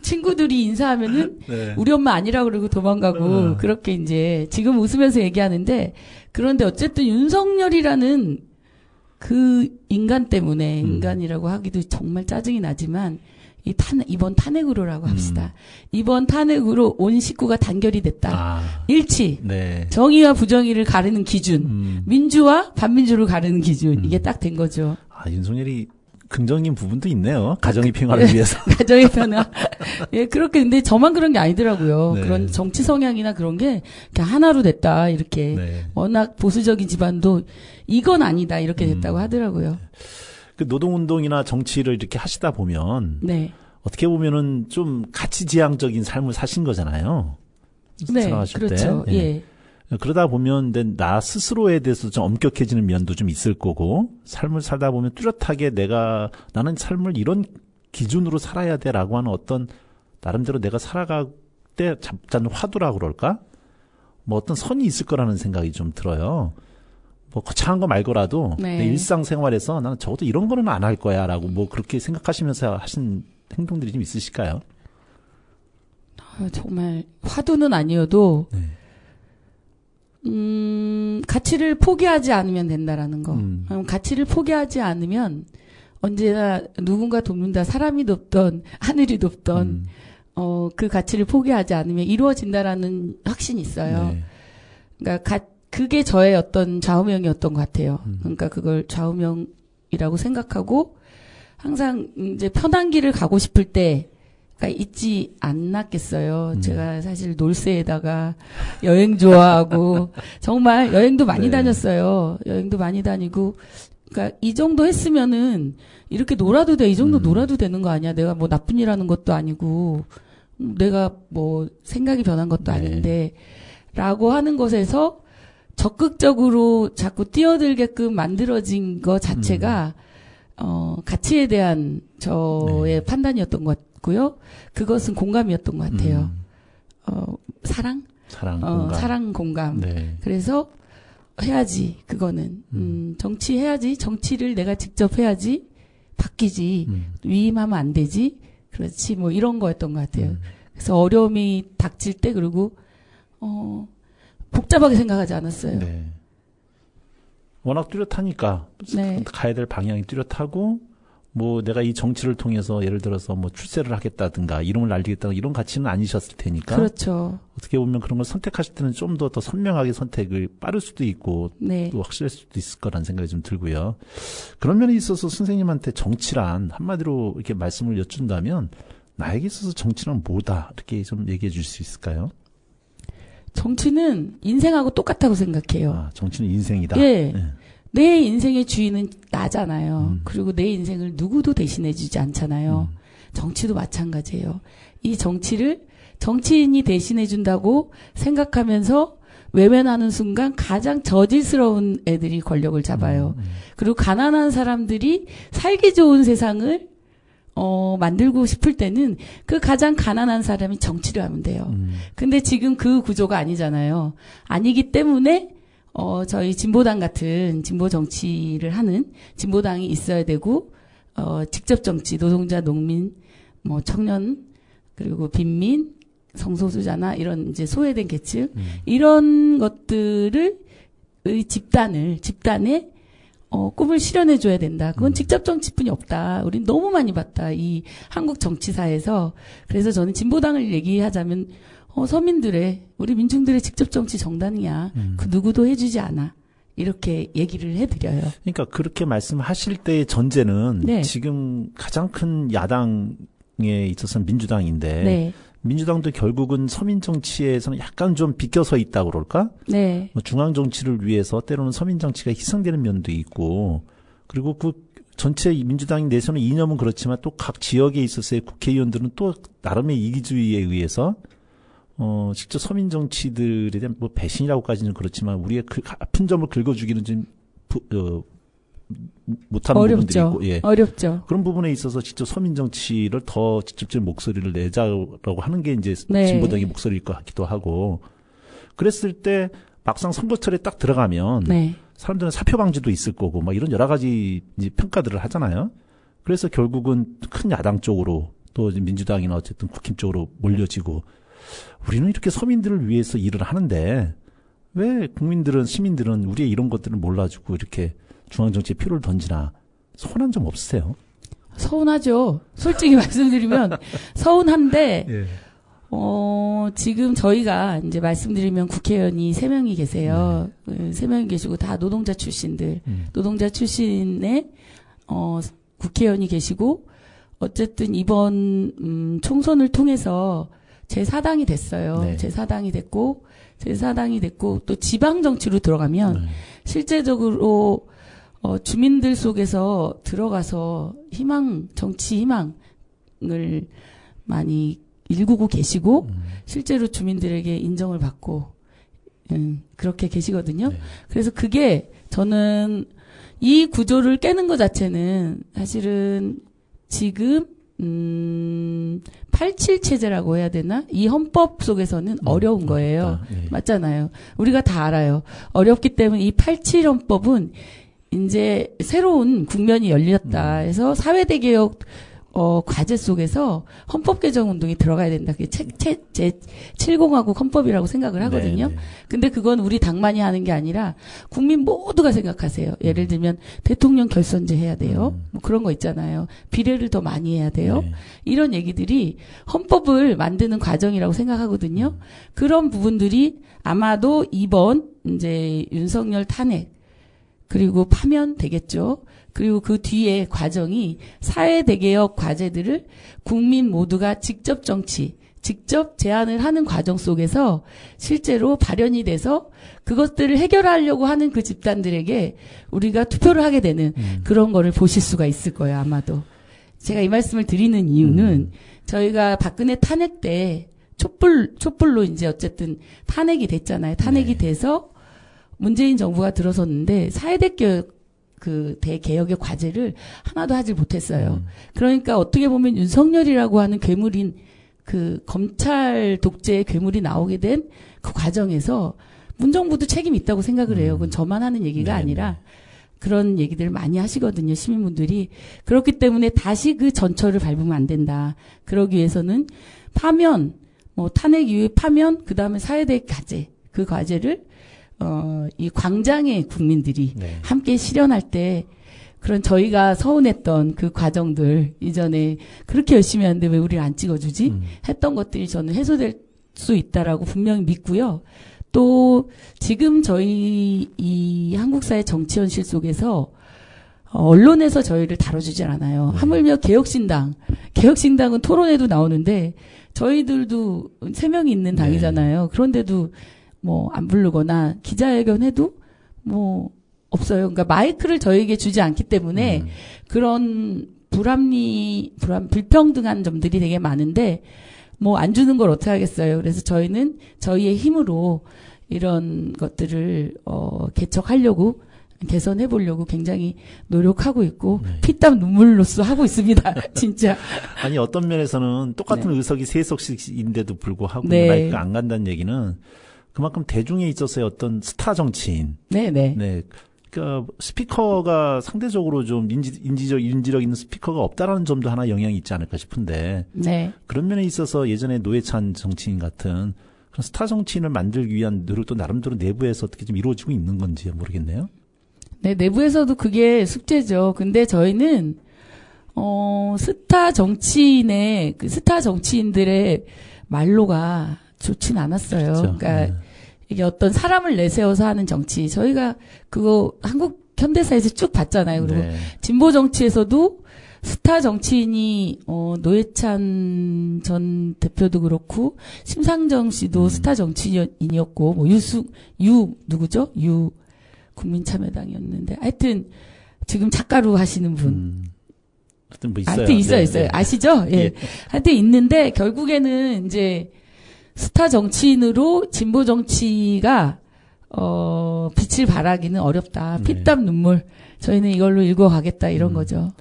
친구들이 인사하면은 네. 우리 엄마 아니라고 그러고 도망가고 그렇게 이제 지금 웃으면서 얘기하는데 그런데 어쨌든 윤석열이라는 그 인간 때문에 인간이라고 하기도 정말 짜증이 나지만 이번 탄핵으로라고 합시다. 이번 탄핵으로 온 식구가 단결이 됐다. 일치. 네. 정의와 부정의를 가르는 기준. 민주와 반민주를 가르는 기준. 이게 딱 된 거죠. 윤석열이 긍정적인 부분도 있네요. 가정의 평화를 위해서. 가정의 평화. 예, 그렇게, 근데 저만 그런 게 아니더라고요. 네. 그런 정치 성향이나 그런 게 그냥 하나로 됐다, 이렇게. 네. 워낙 보수적인 집안도 이건 아니다, 이렇게 됐다고 하더라고요. 그 노동운동이나 정치를 이렇게 하시다 보면. 네. 어떻게 보면은 좀 가치지향적인 삶을 사신 거잖아요. 네, 살아가실 그렇죠. 때. 예. 그러다 보면 나 스스로에 대해서 좀 엄격해지는 면도 좀 있을 거고 삶을 살다 보면 뚜렷하게 나는 삶을 이런 기준으로 살아야 돼라고 하는 어떤 나름대로 내가 살아갈 때 잡자는 화두라 그럴까? 뭐 어떤 선이 있을 거라는 생각이 좀 들어요. 뭐 거창한 거 말고라도 네. 내 일상생활에서 나는 적어도 이런 거는 안 할 거야라고 뭐 그렇게 생각하시면서 하신 행동들이 좀 있으실까요? 정말 화두는 아니어도 네. 가치를 포기하지 않으면 된다라는 거. 가치를 포기하지 않으면 언제나 누군가 돕는다. 사람이 돕던 하늘이 돕던 그 가치를 포기하지 않으면 이루어진다라는 확신이 있어요. 네. 그러니까 그게 저의 어떤 좌우명이었던 것 같아요. 그러니까 그걸 좌우명이라고 생각하고 항상 이제 편한 길을 가고 싶을 때 있지 않았겠어요. 제가 사실 놀새에다가 여행 좋아하고 정말 여행도 많이 네. 다녔어요. 여행도 많이 다니고 그러니까 이 정도 했으면은 이렇게 놀아도 돼. 이 정도 놀아도 되는 거 아니야. 내가 뭐 나쁜 일 하는 것도 아니고 내가 뭐 생각이 변한 것도 네. 아닌데 라고 하는 것에서 적극적으로 자꾸 뛰어들게끔 만들어진 것 자체가 가치에 대한 저의 네. 판단이었던 것 같고요. 그것은 공감이었던 것 같아요. 사랑? 공감. 사랑 공감. 네. 그래서 해야지, 그거는. 정치해야지, 정치를 내가 직접 해야지, 바뀌지, 위임하면 안 되지, 그렇지, 뭐 이런 거였던 것 같아요. 그래서 어려움이 닥칠 때, 그리고, 복잡하게 생각하지 않았어요. 네. 워낙 뚜렷하니까 네. 가야 될 방향이 뚜렷하고 뭐 내가 이 정치를 통해서 예를 들어서 뭐 출세를 하겠다든가 이름을 알리겠다든가 이런 가치는 아니셨을 테니까 그렇죠. 어떻게 보면 그런 걸 선택하실 때는 좀 더 선명하게 선택을 빠를 수도 있고 네. 또 확실할 수도 있을 거라는 생각이 좀 들고요. 그런 면에 있어서 선생님한테 정치란 한마디로 이렇게 말씀을 여쭌다면 나에게 있어서 정치란 뭐다 이렇게 좀 얘기해 줄 수 있을까요? 정치는 인생하고 똑같다고 생각해요. 아, 정치는 인생이다. 예. 네. 내 인생의 주인은 나잖아요. 그리고 내 인생을 누구도 대신해주지 않잖아요. 정치도 마찬가지예요. 이 정치를 정치인이 대신해준다고 생각하면서 외면하는 순간 가장 저질스러운 애들이 권력을 잡아요. 그리고 가난한 사람들이 살기 좋은 세상을 만들고 싶을 때는 그 가장 가난한 사람이 정치를 하면 돼요. 근데 지금 그 구조가 아니잖아요. 아니기 때문에 저희 진보당 같은 진보 정치를 하는 진보당이 있어야 되고, 직접 정치, 노동자, 농민, 뭐 청년, 그리고 빈민, 성소수자나 이런 이제 소외된 계층, 이런 것들을, 집단의 꿈을 실현해줘야 된다. 그건 직접 정치뿐이 없다. 우린 너무 많이 봤다. 이 한국 정치사에서. 그래서 저는 진보당을 얘기하자면, 서민들의, 우리 민중들의 직접 정치 정당이야. 그 누구도 해주지 않아. 이렇게 얘기를 해드려요. 그러니까 그렇게 말씀하실 때의 전제는 네. 지금 가장 큰 야당에 있어서는 민주당인데 네. 민주당도 결국은 서민 정치에서는 약간 좀 비껴서 있다고 그럴까? 네. 뭐 중앙 정치를 위해서 때로는 서민 정치가 희생되는 면도 있고 그리고 그 전체 민주당이 내세우는 이념은 그렇지만 또 각 지역에 있어서의 국회의원들은 또 나름의 이기주의에 의해서 직접 서민 정치들에 대한 뭐 배신이라고까지는 그렇지만 우리의 그 아픈 점을 긁어주기는 좀 못하는 부분들이 있고, 예. 어렵죠. 그런 부분에 있어서 직접 서민 정치를 더 직접적인 목소리를 내자라고 하는 게 이제 네. 진보당의 목소리일 것 같기도 하고, 그랬을 때 막상 선거철에 딱 들어가면 네. 사람들은 사표 방지도 있을 거고, 막 이런 여러 가지 이제 평가들을 하잖아요. 그래서 결국은 큰 야당 쪽으로 또 민주당이나 어쨌든 국힘 쪽으로 몰려지고, 우리는 이렇게 서민들을 위해서 일을 하는데 왜 국민들은 시민들은 우리의 이런 것들을 몰라주고 이렇게 중앙정치에 표를 던지나 서운한 점 없으세요? 서운하죠. 솔직히 말씀드리면 서운한데 예. 지금 저희가 이제 말씀드리면 국회의원이 3명이 계세요. 3명이 계시고 다 노동자 출신들. 노동자 출신의 국회의원이 계시고 어쨌든 이번 총선을 통해서 제4당이 됐어요. 네. 제4당이 됐고 또 지방 정치로 들어가면 실제적으로 주민들 속에서 들어가서 정치 희망을 많이 일구고 계시고 실제로 주민들에게 인정을 받고 그렇게 계시거든요. 네. 그래서 그게 저는 이 구조를 깨는 것 자체는 사실은 지금 87 체제라고 해야 되나? 이 헌법 속에서는 어려운 거예요. 네. 맞잖아요. 우리가 다 알아요. 어렵기 때문에 이 87 헌법은 이제 새로운 국면이 열렸다 해서 사회대개혁 과제 속에서 헌법 개정 운동이 들어가야 된다. 그게 제70하고 헌법이라고 생각을 하거든요. 네, 네. 근데 그건 우리 당만이 하는 게 아니라 국민 모두가 생각하세요. 예를 들면 대통령 결선제 해야 돼요. 뭐 그런 거 있잖아요. 비례를 더 많이 해야 돼요. 네. 이런 얘기들이 헌법을 만드는 과정이라고 생각하거든요. 그런 부분들이 아마도 이번 이제 윤석열 탄핵 그리고 파면 되겠죠. 그리고 그 뒤에 과정이 사회대개혁 과제들을 국민 모두가 직접 제안을 하는 과정 속에서 실제로 발현이 돼서 그것들을 해결하려고 하는 그 집단들에게 우리가 투표를 하게 되는 그런 거를 보실 수가 있을 거예요, 아마도. 제가 이 말씀을 드리는 이유는 저희가 박근혜 탄핵 때 촛불로 이제 어쨌든 탄핵이 됐잖아요. 탄핵이 돼서 문재인 정부가 들어섰는데 사회대개혁 대개혁의 과제를 하나도 하지 못했어요. 그러니까 어떻게 보면 윤석열이라고 하는 괴물인 그 검찰 독재의 괴물이 나오게 된 그 과정에서 문정부도 책임이 있다고 생각을 해요. 그건 저만 하는 얘기가 아니라 그런 얘기들을 많이 하시거든요. 시민분들이. 그렇기 때문에 다시 그 전철을 밟으면 안 된다. 그러기 위해서는 파면, 탄핵 이후에 파면, 그 다음에 사회대혁 과제, 그 과제를 이 광장의 국민들이 네. 함께 실현할 때 그런 저희가 서운했던 그 과정들 이전에 그렇게 열심히 하는데 왜 우리를 안 찍어주지? 했던 것들이 저는 해소될 수 있다라고 분명히 믿고요. 또 지금 저희 이 한국 사회 정치 현실 속에서 언론에서 저희를 다뤄주질 않아요. 하물며 개혁신당은 토론회도 나오는데 저희들도 3명이 있는 당이잖아요. 그런데도 뭐 안 부르거나 기자회견 해도 뭐 없어요. 그러니까 마이크를 저에게 주지 않기 때문에 그런 불평등한 점들이 되게 많은데 뭐 안 주는 걸 어떻게 하겠어요. 그래서 저희는 저희의 힘으로 이런 것들을 개척하려고 개선해 보려고 굉장히 노력하고 있고 피땀 눈물로써 하고 있습니다. 진짜. 아니 어떤 면에서는 똑같은 네. 의석이 3석씩인데도 불구하고 네. 마이크가 안 간다는 얘기는 그만큼 대중에 있어서의 어떤 스타 정치인. 네네. 네. 그러니까 스피커가 상대적으로 좀 인지력 있는 스피커가 없다라는 점도 하나 영향이 있지 않을까 싶은데 네. 그런 면에 있어서 예전에 노회찬 정치인 같은 그런 스타 정치인을 만들기 위한 노력도 나름대로 내부에서 어떻게 좀 이루어지고 있는 건지 모르겠네요. 네, 내부에서도 그게 숙제죠. 근데 저희는 스타 정치인들의 말로가 좋진 않았어요. 그렇죠. 그러니까 이게 어떤 사람을 내세워서 하는 정치. 저희가 그거 한국 현대사에서 쭉 봤잖아요. 그리고 네. 진보 정치에서도 스타 정치인이 노회찬 전 대표도 그렇고 심상정 씨도 스타 정치인이었고 뭐 누구죠? 국민참여당이었는데 하여튼 지금 작가로 하시는 분. 하여튼 뭐 있어요. 하여튼 있어요. 네. 아시죠? 예. 예. 하여튼 있는데 결국에는 이제 스타 정치인으로 진보 정치가 빛을 발하기는 어렵다. 피땀 눈물. 저희는 이걸로 읽어가겠다 이런 거죠.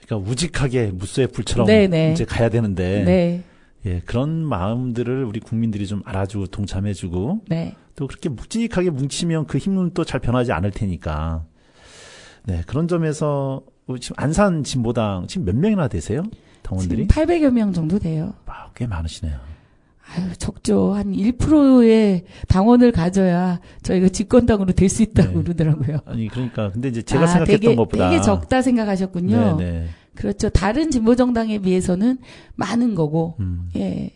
그러니까 우직하게 무쇠의 불처럼 네네. 이제 가야 되는데 네. 예, 그런 마음들을 우리 국민들이 좀 알아주고 동참해주고 네. 또 그렇게 묵직하게 뭉치면 그 힘은 또 잘 변하지 않을 테니까. 네, 그런 점에서 지금 안산 진보당 지금 몇 명이나 되세요? 당원들이? 지금 800여 명 정도 돼요. 아, 꽤 많으시네요. 아유, 적죠. 한 1%의 당원을 가져야 저희가 집권당으로 될 수 있다고 네. 그러더라고요. 아니 그러니까 근데 이제 제가 생각했던 되게, 것보다 되게 적다 생각하셨군요. 네네. 그렇죠. 다른 진보정당에 비해서는 많은 거고. 예.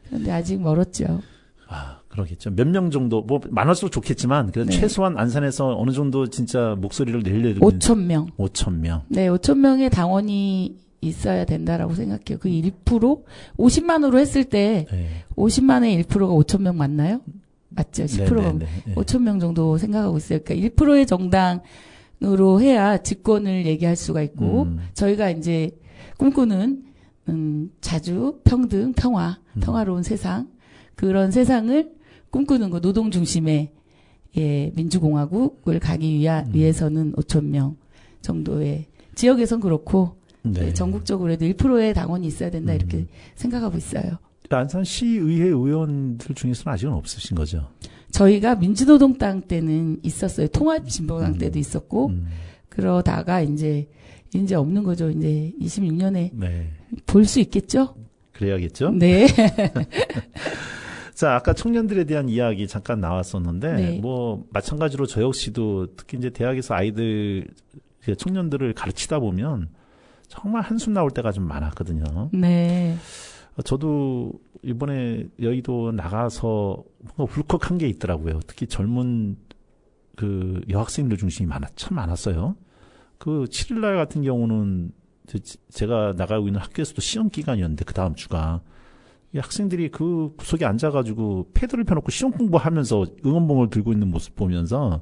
그런데 아직 멀었죠. 아, 그러겠죠. 몇 명 정도 뭐 많을수록 좋겠지만 그래도 네. 최소한 안산에서 어느 정도 진짜 목소리를 내려야 5천 명. 5천 명. 네, 5천 명의 당원이 있어야 된다라고 생각해요. 그 1% 50만으로 했을 때 네. 50만의 1%가 5천 명 맞나요? 맞죠? 10%가 네. 5천 명 정도 생각하고 있어요. 그러니까 1%의 정당으로 해야 집권을 얘기할 수가 있고 저희가 이제 꿈꾸는 자주 평등, 평화로운 세상 그런 세상을 꿈꾸는 거 노동 중심의 예, 민주공화국을 가기 위해서는 5천 명 정도의 지역에선 그렇고 네. 전국적으로도 1%의 당원이 있어야 된다 이렇게 생각하고 있어요. 안산시의회 의원들 중에서는 아직은 없으신 거죠? 저희가 민주노동당 때는 있었어요. 통합진보당 때도 있었고 그러다가 이제 없는 거죠. 이제 26년에 네. 볼 수 있겠죠? 그래야겠죠? 네. 자, 아까 청년들에 대한 이야기 잠깐 나왔었는데, 네. 뭐, 마찬가지로 저 역시도 특히 이제 대학에서 아이들, 청년들을 가르치다 보면 정말 한숨 나올 때가 좀 많았거든요. 네. 저도 이번에 여의도 나가서 뭔가 울컥한 게 있더라고요. 특히 젊은 그 여학생들 중심이 참 많았어요. 그 7일날 같은 경우는 제가 나가고 있는 학교에서도 시험 기간이었는데 그 다음 주가 이 학생들이 그 구석에 앉아가지고 패드를 펴놓고 시험 공부하면서 응원봉을 들고 있는 모습 보면서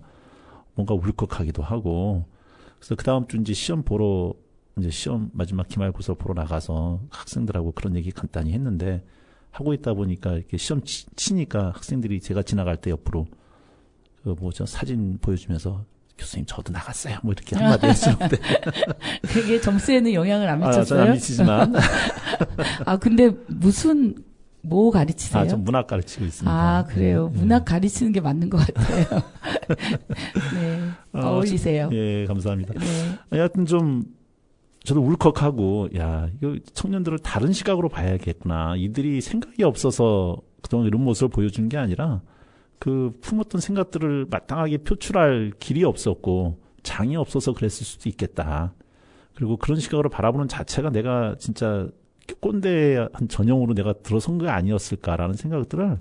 뭔가 울컥하기도 하고 그래서 그 다음 주 이제 시험 마지막 기말고사 보러 나가서 학생들하고 그런 얘기 간단히 했는데 하고 있다 보니까 이렇게 시험 치니까 학생들이 제가 지나갈 때 옆으로 사진 보여주면서 교수님 저도 나갔어요. 뭐 이렇게 한마디 했었는데 그게 점수에는 영향을 안 미쳤어요? 저는 안 미치지만 근데 뭐 가르치세요? 전 문학 가르치고 있습니다. 그래요. 네. 문학 가르치는 게 맞는 것 같아요. 네. 어울리세요. 예, 감사합니다. 네. 하여튼 저도 울컥하고, 이거 청년들을 다른 시각으로 봐야겠구나. 이들이 생각이 없어서 그동안 이런 모습을 보여준 게 아니라, 그 품었던 생각들을 마땅하게 표출할 길이 없었고 장이 없어서 그랬을 수도 있겠다. 그리고 그런 시각으로 바라보는 자체가 내가 진짜 꼰대 한 전형으로 내가 들어선 게 아니었을까라는 생각들을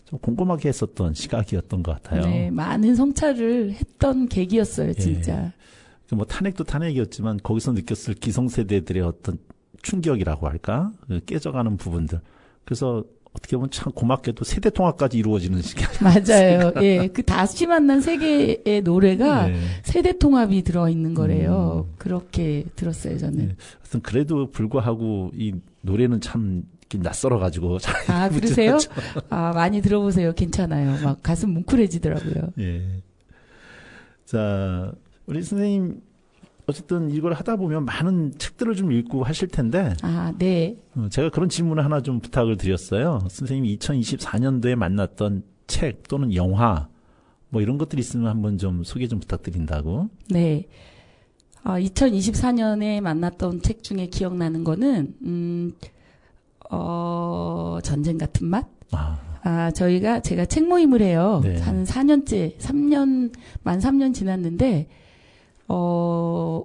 좀 곰곰하게 했었던 시각이었던 것 같아요. 네, 많은 성찰을 했던 계기였어요, 진짜. 뭐 탄핵도 탄핵이었지만 거기서 느꼈을 기성세대들의 어떤 충격이라고 할까? 깨져가는 부분들. 그래서 어떻게 보면 참 고맙게도 세대 통합까지 이루어지는 시기가 맞아요. 예, 그 다시 만난 세 개의 노래가 네. 세대 통합이 들어있는 거래요. 그렇게 들었어요, 저는. 네. 하여튼 그래도 불구하고 이 노래는 참 낯설어가지고. 아, 그러세요? 아, 많이 들어보세요. 괜찮아요. 막 가슴 뭉클해지더라고요. 예. 자, 우리 선생님, 어쨌든 이걸 하다 보면 많은 책들을 좀 읽고 하실 텐데. 아, 네. 제가 그런 질문을 하나 좀 부탁을 드렸어요. 선생님이 2024년도에 만났던 책 또는 영화, 뭐 이런 것들이 있으면 한번 좀 소개 좀 부탁드린다고. 네. 2024년에 만났던 책 중에 기억나는 거는, 전쟁 같은 맛? 제가 책 모임을 해요. 네. 한 4년째, 만 3년 지났는데,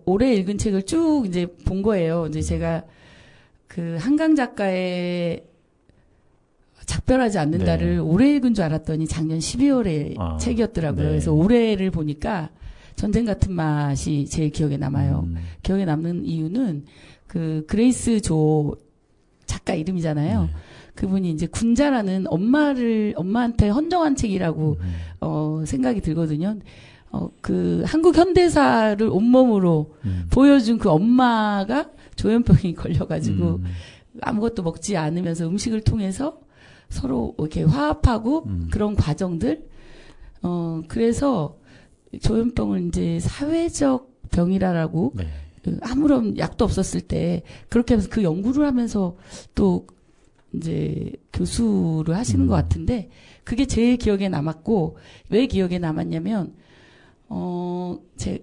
올해 읽은 책을 쭉 이제 본 거예요. 이제 제가 그 한강 작가의 작별하지 않는다를 네. 올해 읽은 줄 알았더니 작년 12월에 책이었더라고요. 네. 그래서 올해를 보니까 전쟁 같은 맛이 제일 기억에 남아요. 기억에 남는 이유는 그 그레이스 조 작가 이름이잖아요. 그분이 이제 군자라는 엄마한테 헌정한 책이라고 생각이 들거든요. 그 한국 현대사를 온몸으로 보여준 그 엄마가 조현병이 걸려가지고 아무것도 먹지 않으면서 음식을 통해서 서로 이렇게 화합하고 그런 과정들. 그래서 조현병을 이제 사회적 병이라고 네. 아무런 약도 없었을 때 그렇게 하면서 그 연구를 하면서 또 이제 교수를 하시는 것 같은데 그게 제일 기억에 남았고 왜 기억에 남았냐면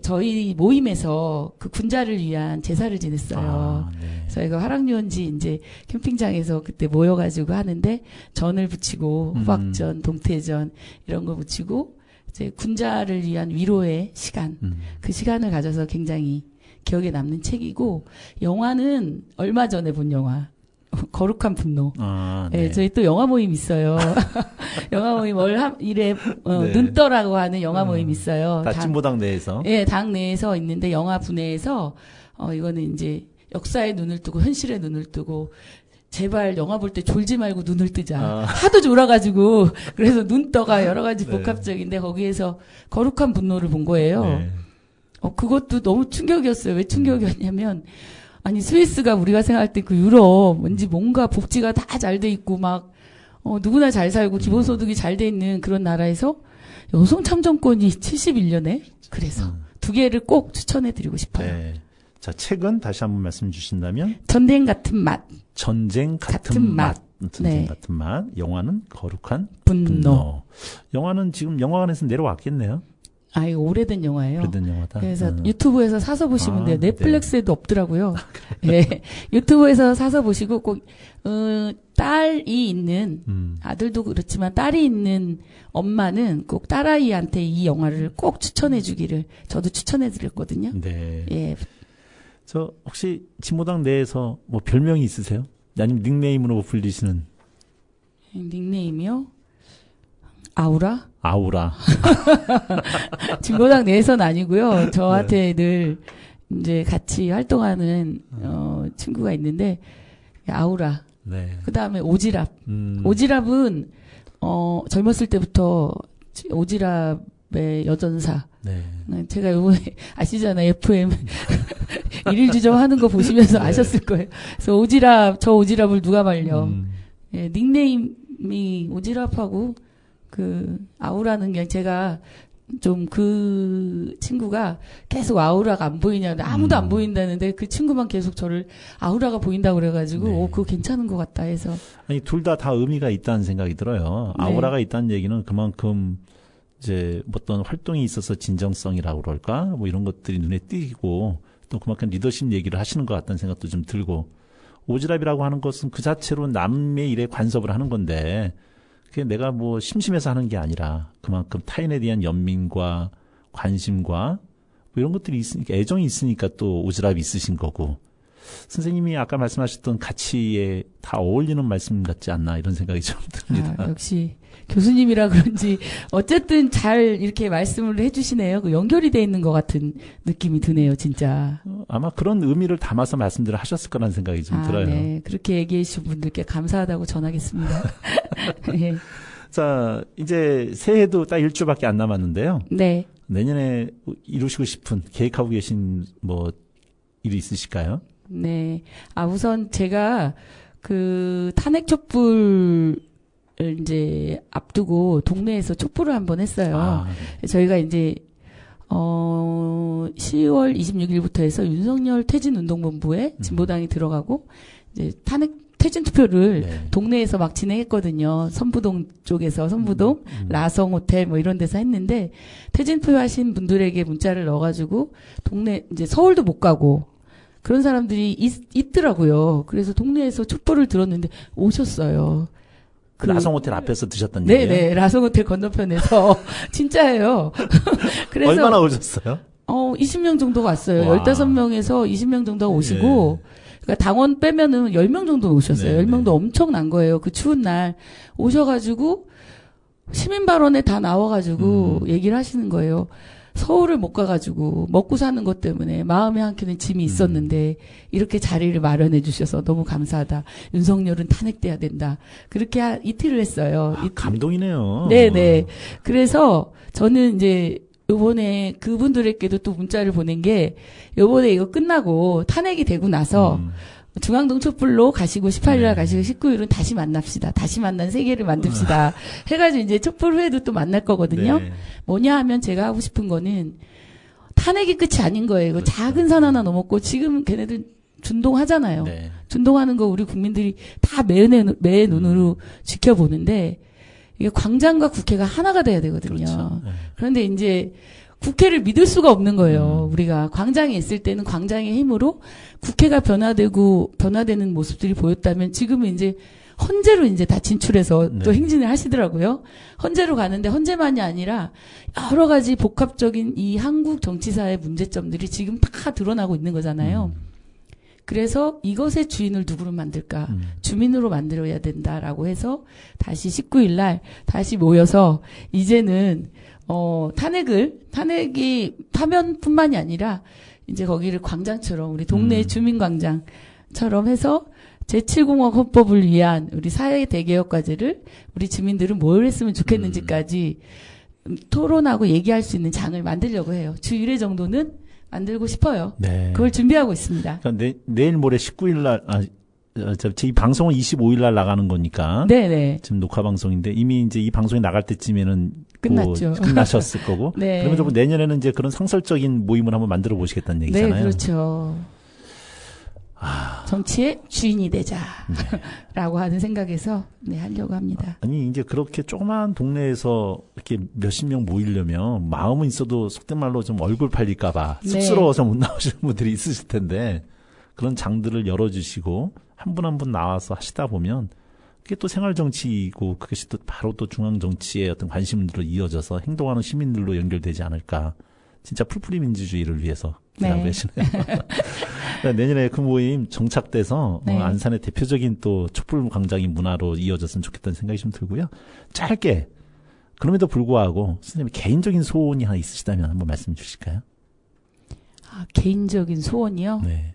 저희 모임에서 그 군자를 위한 제사를 지냈어요. 네. 저희가 화랑유원지 이제 캠핑장에서 그때 모여가지고 하는데 전을 붙이고 호박전, 동태전 이런 거 붙이고 이제 군자를 위한 위로의 시간, 그 시간을 가져서 굉장히 기억에 남는 책이고 영화는 얼마 전에 본 영화. 거룩한 분노. 네. 네, 저희 또 영화 모임 있어요. 영화 모임 월 1회 네. 눈떠라고 하는 영화 모임 있어요. 다 진보당 내에서. 예, 당 내에서 있는데 영화 분해에서 이거는 이제 역사에 눈을 뜨고 현실에 눈을 뜨고 제발 영화 볼 때 졸지 말고 눈을 뜨자. 하도 졸아가지고 그래서 눈떠가 여러 가지 네. 복합적인데 거기에서 거룩한 분노를 본 거예요. 네. 그것도 너무 충격이었어요. 왜 충격이었냐면 아니 스위스가 우리가 생각할 때 그 유럽 왠지 뭔가 복지가 다 잘 돼 있고 막 누구나 잘 살고 기본소득이 잘 돼 있는 그런 나라에서 여성 참정권이 71년에 그래서 두 개를 꼭 추천해드리고 싶어요. 네. 자, 책은 다시 한번 말씀 주신다면 전쟁 같은 맛. 전쟁 같은 같은 맛. 맛. 전쟁 네. 같은 맛. 영화는 거룩한 분노. 영화는 지금 영화관에서 내려왔겠네요. 이거 오래된 영화예요. 오래된 영화다. 그래서 유튜브에서 사서 보시면 돼요. 네. 넷플릭스에도 없더라고요. 네. 유튜브에서 사서 보시고 꼭 딸이 있는 아들도 그렇지만 딸이 있는 엄마는 꼭 딸아이한테 이 영화를 꼭 추천해 주기를 저도 추천해 드렸거든요. 네. 예. 저 혹시 진보당 내에서 뭐 별명이 있으세요? 아니면 닉네임으로 불리시는 닉네임이요? 아우라? 아우라. 진보당 내에서는 아니고요. 저한테 늘 이제 같이 활동하는 친구가 있는데 아우라. 네. 그다음에 오지랖. 오지랖은 젊었을 때부터 오지랖의 여전사. 네. 제가 요번에 아시잖아요. FM 일일 지정하는 거 보시면서 네. 아셨을 거예요. 그래서 저 오지랖을 누가 말려. 예, 닉네임이 오지랖하고 그 아우라는 게 제가 좀 그 친구가 계속 아우라가 안 보이냐는데 아무도 안 보인다는데 그 친구만 계속 저를 아우라가 보인다고 그래가지고 네. 그거 괜찮은 것 같다 해서 아니 둘 다 의미가 있다는 생각이 들어요. 네. 아우라가 있다는 얘기는 그만큼 이제 어떤 활동이 있어서 진정성이라고 그럴까? 뭐 이런 것들이 눈에 띄고 또 그만큼 리더십 얘기를 하시는 것 같다는 생각도 좀 들고 오지랖이라고 하는 것은 그 자체로 남의 일에 간섭을 하는 건데 그게 내가 뭐 심심해서 하는 게 아니라 그만큼 타인에 대한 연민과 관심과 뭐 이런 것들이 있으니까, 애정이 있으니까 또 오지랖이 있으신 거고, 선생님이 아까 말씀하셨던 가치에 다 어울리는 말씀 같지 않나 이런 생각이 좀 듭니다. 역시 교수님이라 그런지 어쨌든 잘 이렇게 말씀을 해주시네요. 그 연결이 돼 있는 것 같은 느낌이 드네요, 진짜. 아마 그런 의미를 담아서 말씀들을 하셨을 거라는 생각이 좀 들어요. 네, 그렇게 얘기해 주신 분들께 감사하다고 전하겠습니다. 네. 자, 이제 새해도 딱 일주밖에 안 남았는데요. 네. 내년에 이루시고 싶은, 계획하고 계신 뭐 일이 있으실까요? 네. 우선 제가 그 탄핵 촛불을 이제 앞두고 동네에서 촛불을 한번 했어요. 저희가 이제 10월 26일부터 해서 윤석열 퇴진운동본부에 진보당이 들어가고 이제 탄핵 퇴진 투표를 네. 동네에서 막 진행했거든요. 선부동 쪽에서 선부동, 라성 호텔 뭐 이런 데서 했는데 퇴진 투표하신 분들에게 문자를 넣어가지고 동네 이제 서울도 못 가고 그런 사람들이 있더라고요. 그래서 동네에서 촛불을 들었는데 오셨어요. 라성 호텔 앞에서 드셨던 얘기예요? 네네, 라성 호텔 건너편에서 진짜예요. 그래서 얼마나 오셨어요? 20명 정도가 왔어요. 와. 15명에서 20명 정도가 오시고 그러니까 당원 빼면은 10명 정도 오셨어요. 네, 10명도 네. 엄청난 거예요. 그 추운 날 오셔가지고 시민 발언에 다 나와가지고 얘기를 하시는 거예요. 서울을 못 가가지고 먹고 사는 것 때문에 마음에 한켠에 짐이 있었는데 이렇게 자리를 마련해 주셔서 너무 감사하다. 윤석열은 탄핵돼야 된다. 그렇게 이틀을 했어요. 감동이네요. 네네. 그래서 저는 이제 요번에 그분들에게도 또 문자를 보낸 게 요번에 이거 끝나고 탄핵이 되고 나서 중앙동 촛불로 가시고 18일날 네. 가시고 19일은 다시 만납시다. 다시 만난 세계를 만듭시다. 해가지고 이제 촛불 후에도 또 만날 거거든요. 네. 뭐냐 하면 제가 하고 싶은 거는 탄핵이 끝이 아닌 거예요. 이거 그렇죠. 작은 산 하나 넘었고 지금 걔네들 준동하잖아요. 네. 준동하는 거 우리 국민들이 다 매의 눈으로 지켜보는데 이게 광장과 국회가 하나가 돼야 되거든요. 그렇죠. 네. 그런데 이제 국회를 믿을 수가 없는 거예요. 우리가 광장에 있을 때는 광장의 힘으로 국회가 변화되는 모습들이 보였다면 지금은 이제 헌재로 이제 다 진출해서 네. 또 행진을 하시더라고요. 헌재로 가는데 헌재만이 아니라 여러 가지 복합적인 이 한국 정치사의 문제점들이 지금 다 드러나고 있는 거잖아요. 그래서 이것의 주인을 누구로 만들까? 주민으로 만들어야 된다라고 해서 다시 19일 날 다시 모여서 이제는 탄핵이 파면뿐만이 아니라 이제 거기를 광장처럼 우리 동네 주민광장처럼 해서 제7공화 헌법을 위한 우리 사회 대개혁 과제를 우리 주민들은 뭘 했으면 좋겠는지까지 토론하고 얘기할 수 있는 장을 만들려고 해요. 주 1회 정도는 만들고 싶어요. 네. 그걸 준비하고 있습니다. 그러니까 내일 모레 19일 날, 이 방송은 25일 날 나가는 거니까. 네네. 지금 녹화 방송인데 이미 이제 이 방송이 나갈 때쯤에는 끝났죠. 끝나셨을 거고. 네. 그러면 좀 내년에는 이제 그런 상설적인 모임을 한번 만들어 보시겠다는 얘기잖아요. 네, 그렇죠. 정치의 주인이 되자. 라고 하는 생각에서 하려고 합니다. 아니 이제 그렇게 조그마한 동네에서 이렇게 몇십 명 모이려면 마음은 있어도 속된 말로 좀 얼굴 팔릴까봐 네. 쑥스러워서 못 나오시는 분들이 있으실 텐데 그런 장들을 열어주시고 한 분 한 분 나와서 하시다 보면 그게 또 생활 정치이고 그것이 또 바로 또 중앙 정치의 어떤 관심들로 이어져서 행동하는 시민들로 연결되지 않을까. 진짜 풀뿌리 민주주의를 위해서 기도하고 계시네요. 내년에 그 모임 정착돼서 네. 안산의 대표적인 또 촛불 광장이 문화로 이어졌으면 좋겠다는 생각이 좀 들고요. 짧게 그럼에도 불구하고 선생님의 개인적인 소원이 하나 있으시다면 한번 말씀해 주실까요? 개인적인 소원이요? 네.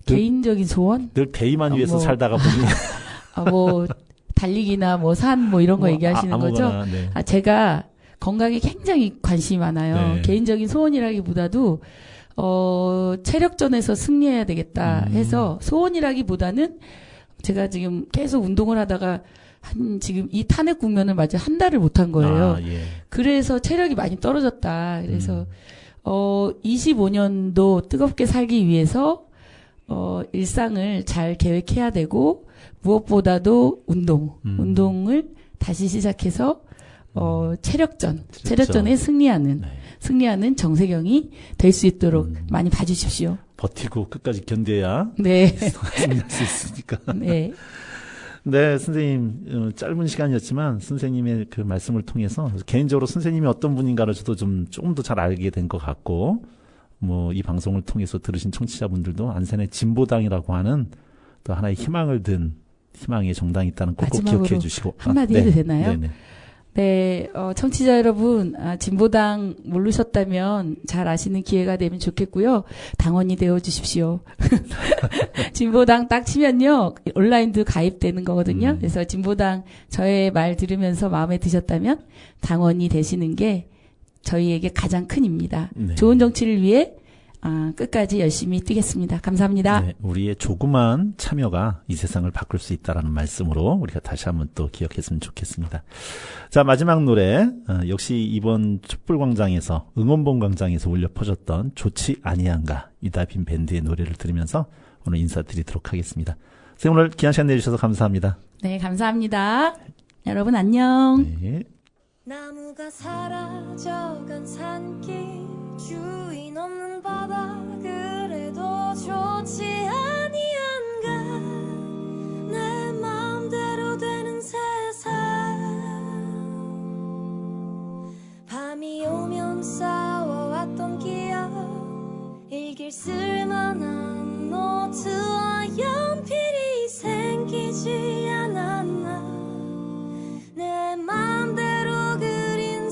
개인적인 소원? 늘 대의만 위해서 살다가 보니 뭐 달리기나 뭐 산 뭐 이런 거 얘기하시는 거죠? 네. 제가 건강에 굉장히 관심이 많아요. 네. 개인적인 소원이라기보다도 체력전에서 승리해야 되겠다 해서 소원이라기보다는 제가 지금 계속 운동을 하다가 지금 이 탄핵 국면을 맞아 한 달을 못한 거예요. 예. 그래서 체력이 많이 떨어졌다. 그래서 25년도 뜨겁게 살기 위해서 일상을 잘 계획해야 되고 무엇보다도 운동을 다시 시작해서 체력전에 승리하는 정세경이 될 수 있도록 많이 봐주십시오. 버티고 끝까지 견뎌야 네. 승리할 수 있으니까. 네. 네, 선생님, 짧은 시간이었지만 선생님의 그 말씀을 통해서 개인적으로 선생님이 어떤 분인가를 저도 조금 더 잘 알게 된 것 같고, 뭐, 이 방송을 통해서 들으신 청취자분들도 안산의 진보당이라고 하는 또 하나의 희망을 든 희망의 정당이 있다는 꼭 기억해 주시고. 한마디 해도 되나요? 네네. 네, 청취자 여러분, 진보당 모르셨다면 잘 아시는 기회가 되면 좋겠고요. 당원이 되어 주십시오. 진보당 딱 치면요, 온라인도 가입되는 거거든요. 그래서 진보당 저의 말 들으면서 마음에 드셨다면 당원이 되시는 게 저희에게 가장 큰 힘입니다. 네. 좋은 정치를 위해 끝까지 열심히 뛰겠습니다. 감사합니다. 네, 우리의 조그만 참여가 이 세상을 바꿀 수 있다라는 말씀으로 우리가 다시 한번 또 기억했으면 좋겠습니다. 자, 마지막 노래, 역시 이번 촛불광장에서 응원봉 광장에서 울려 퍼졌던 좋지 아니한가 이다빈 밴드의 노래를 들으면서 오늘 인사드리도록 하겠습니다. 선생님 오늘 귀한 시간 내주셔서 감사합니다. 네, 감사합니다. 여러분 안녕. 네. 나무가 사라져간 산길 주인 없는 바다 그래도 좋지 아니한가 내 마음대로 되는 세상 밤이 오면 싸워왔던 기억 일길 쓸만한 노트와 연필이 생기지 않았나 내 마음대로 그린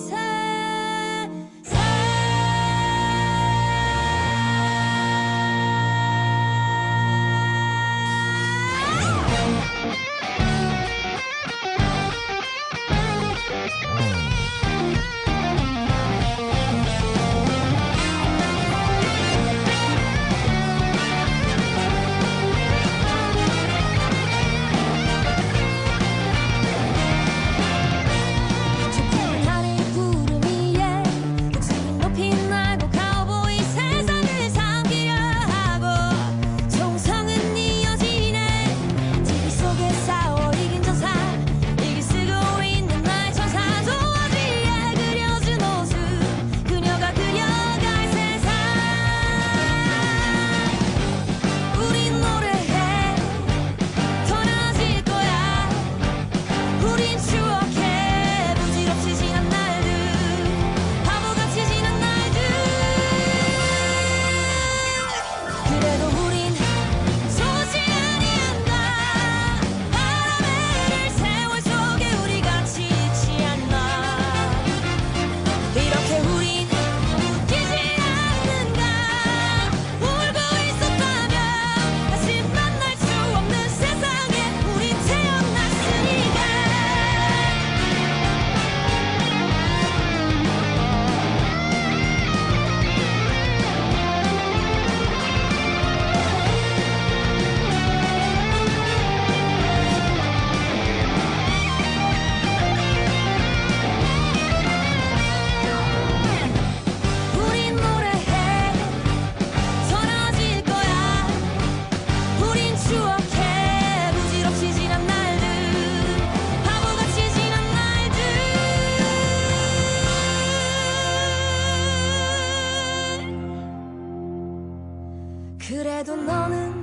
그래도 너는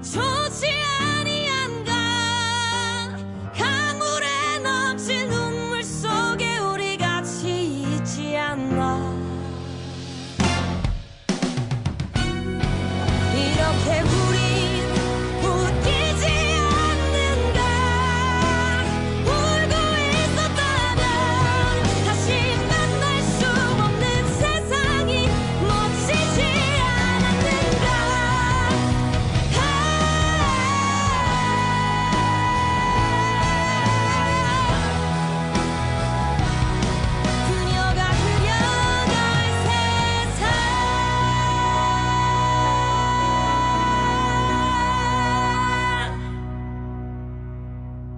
좋지 않아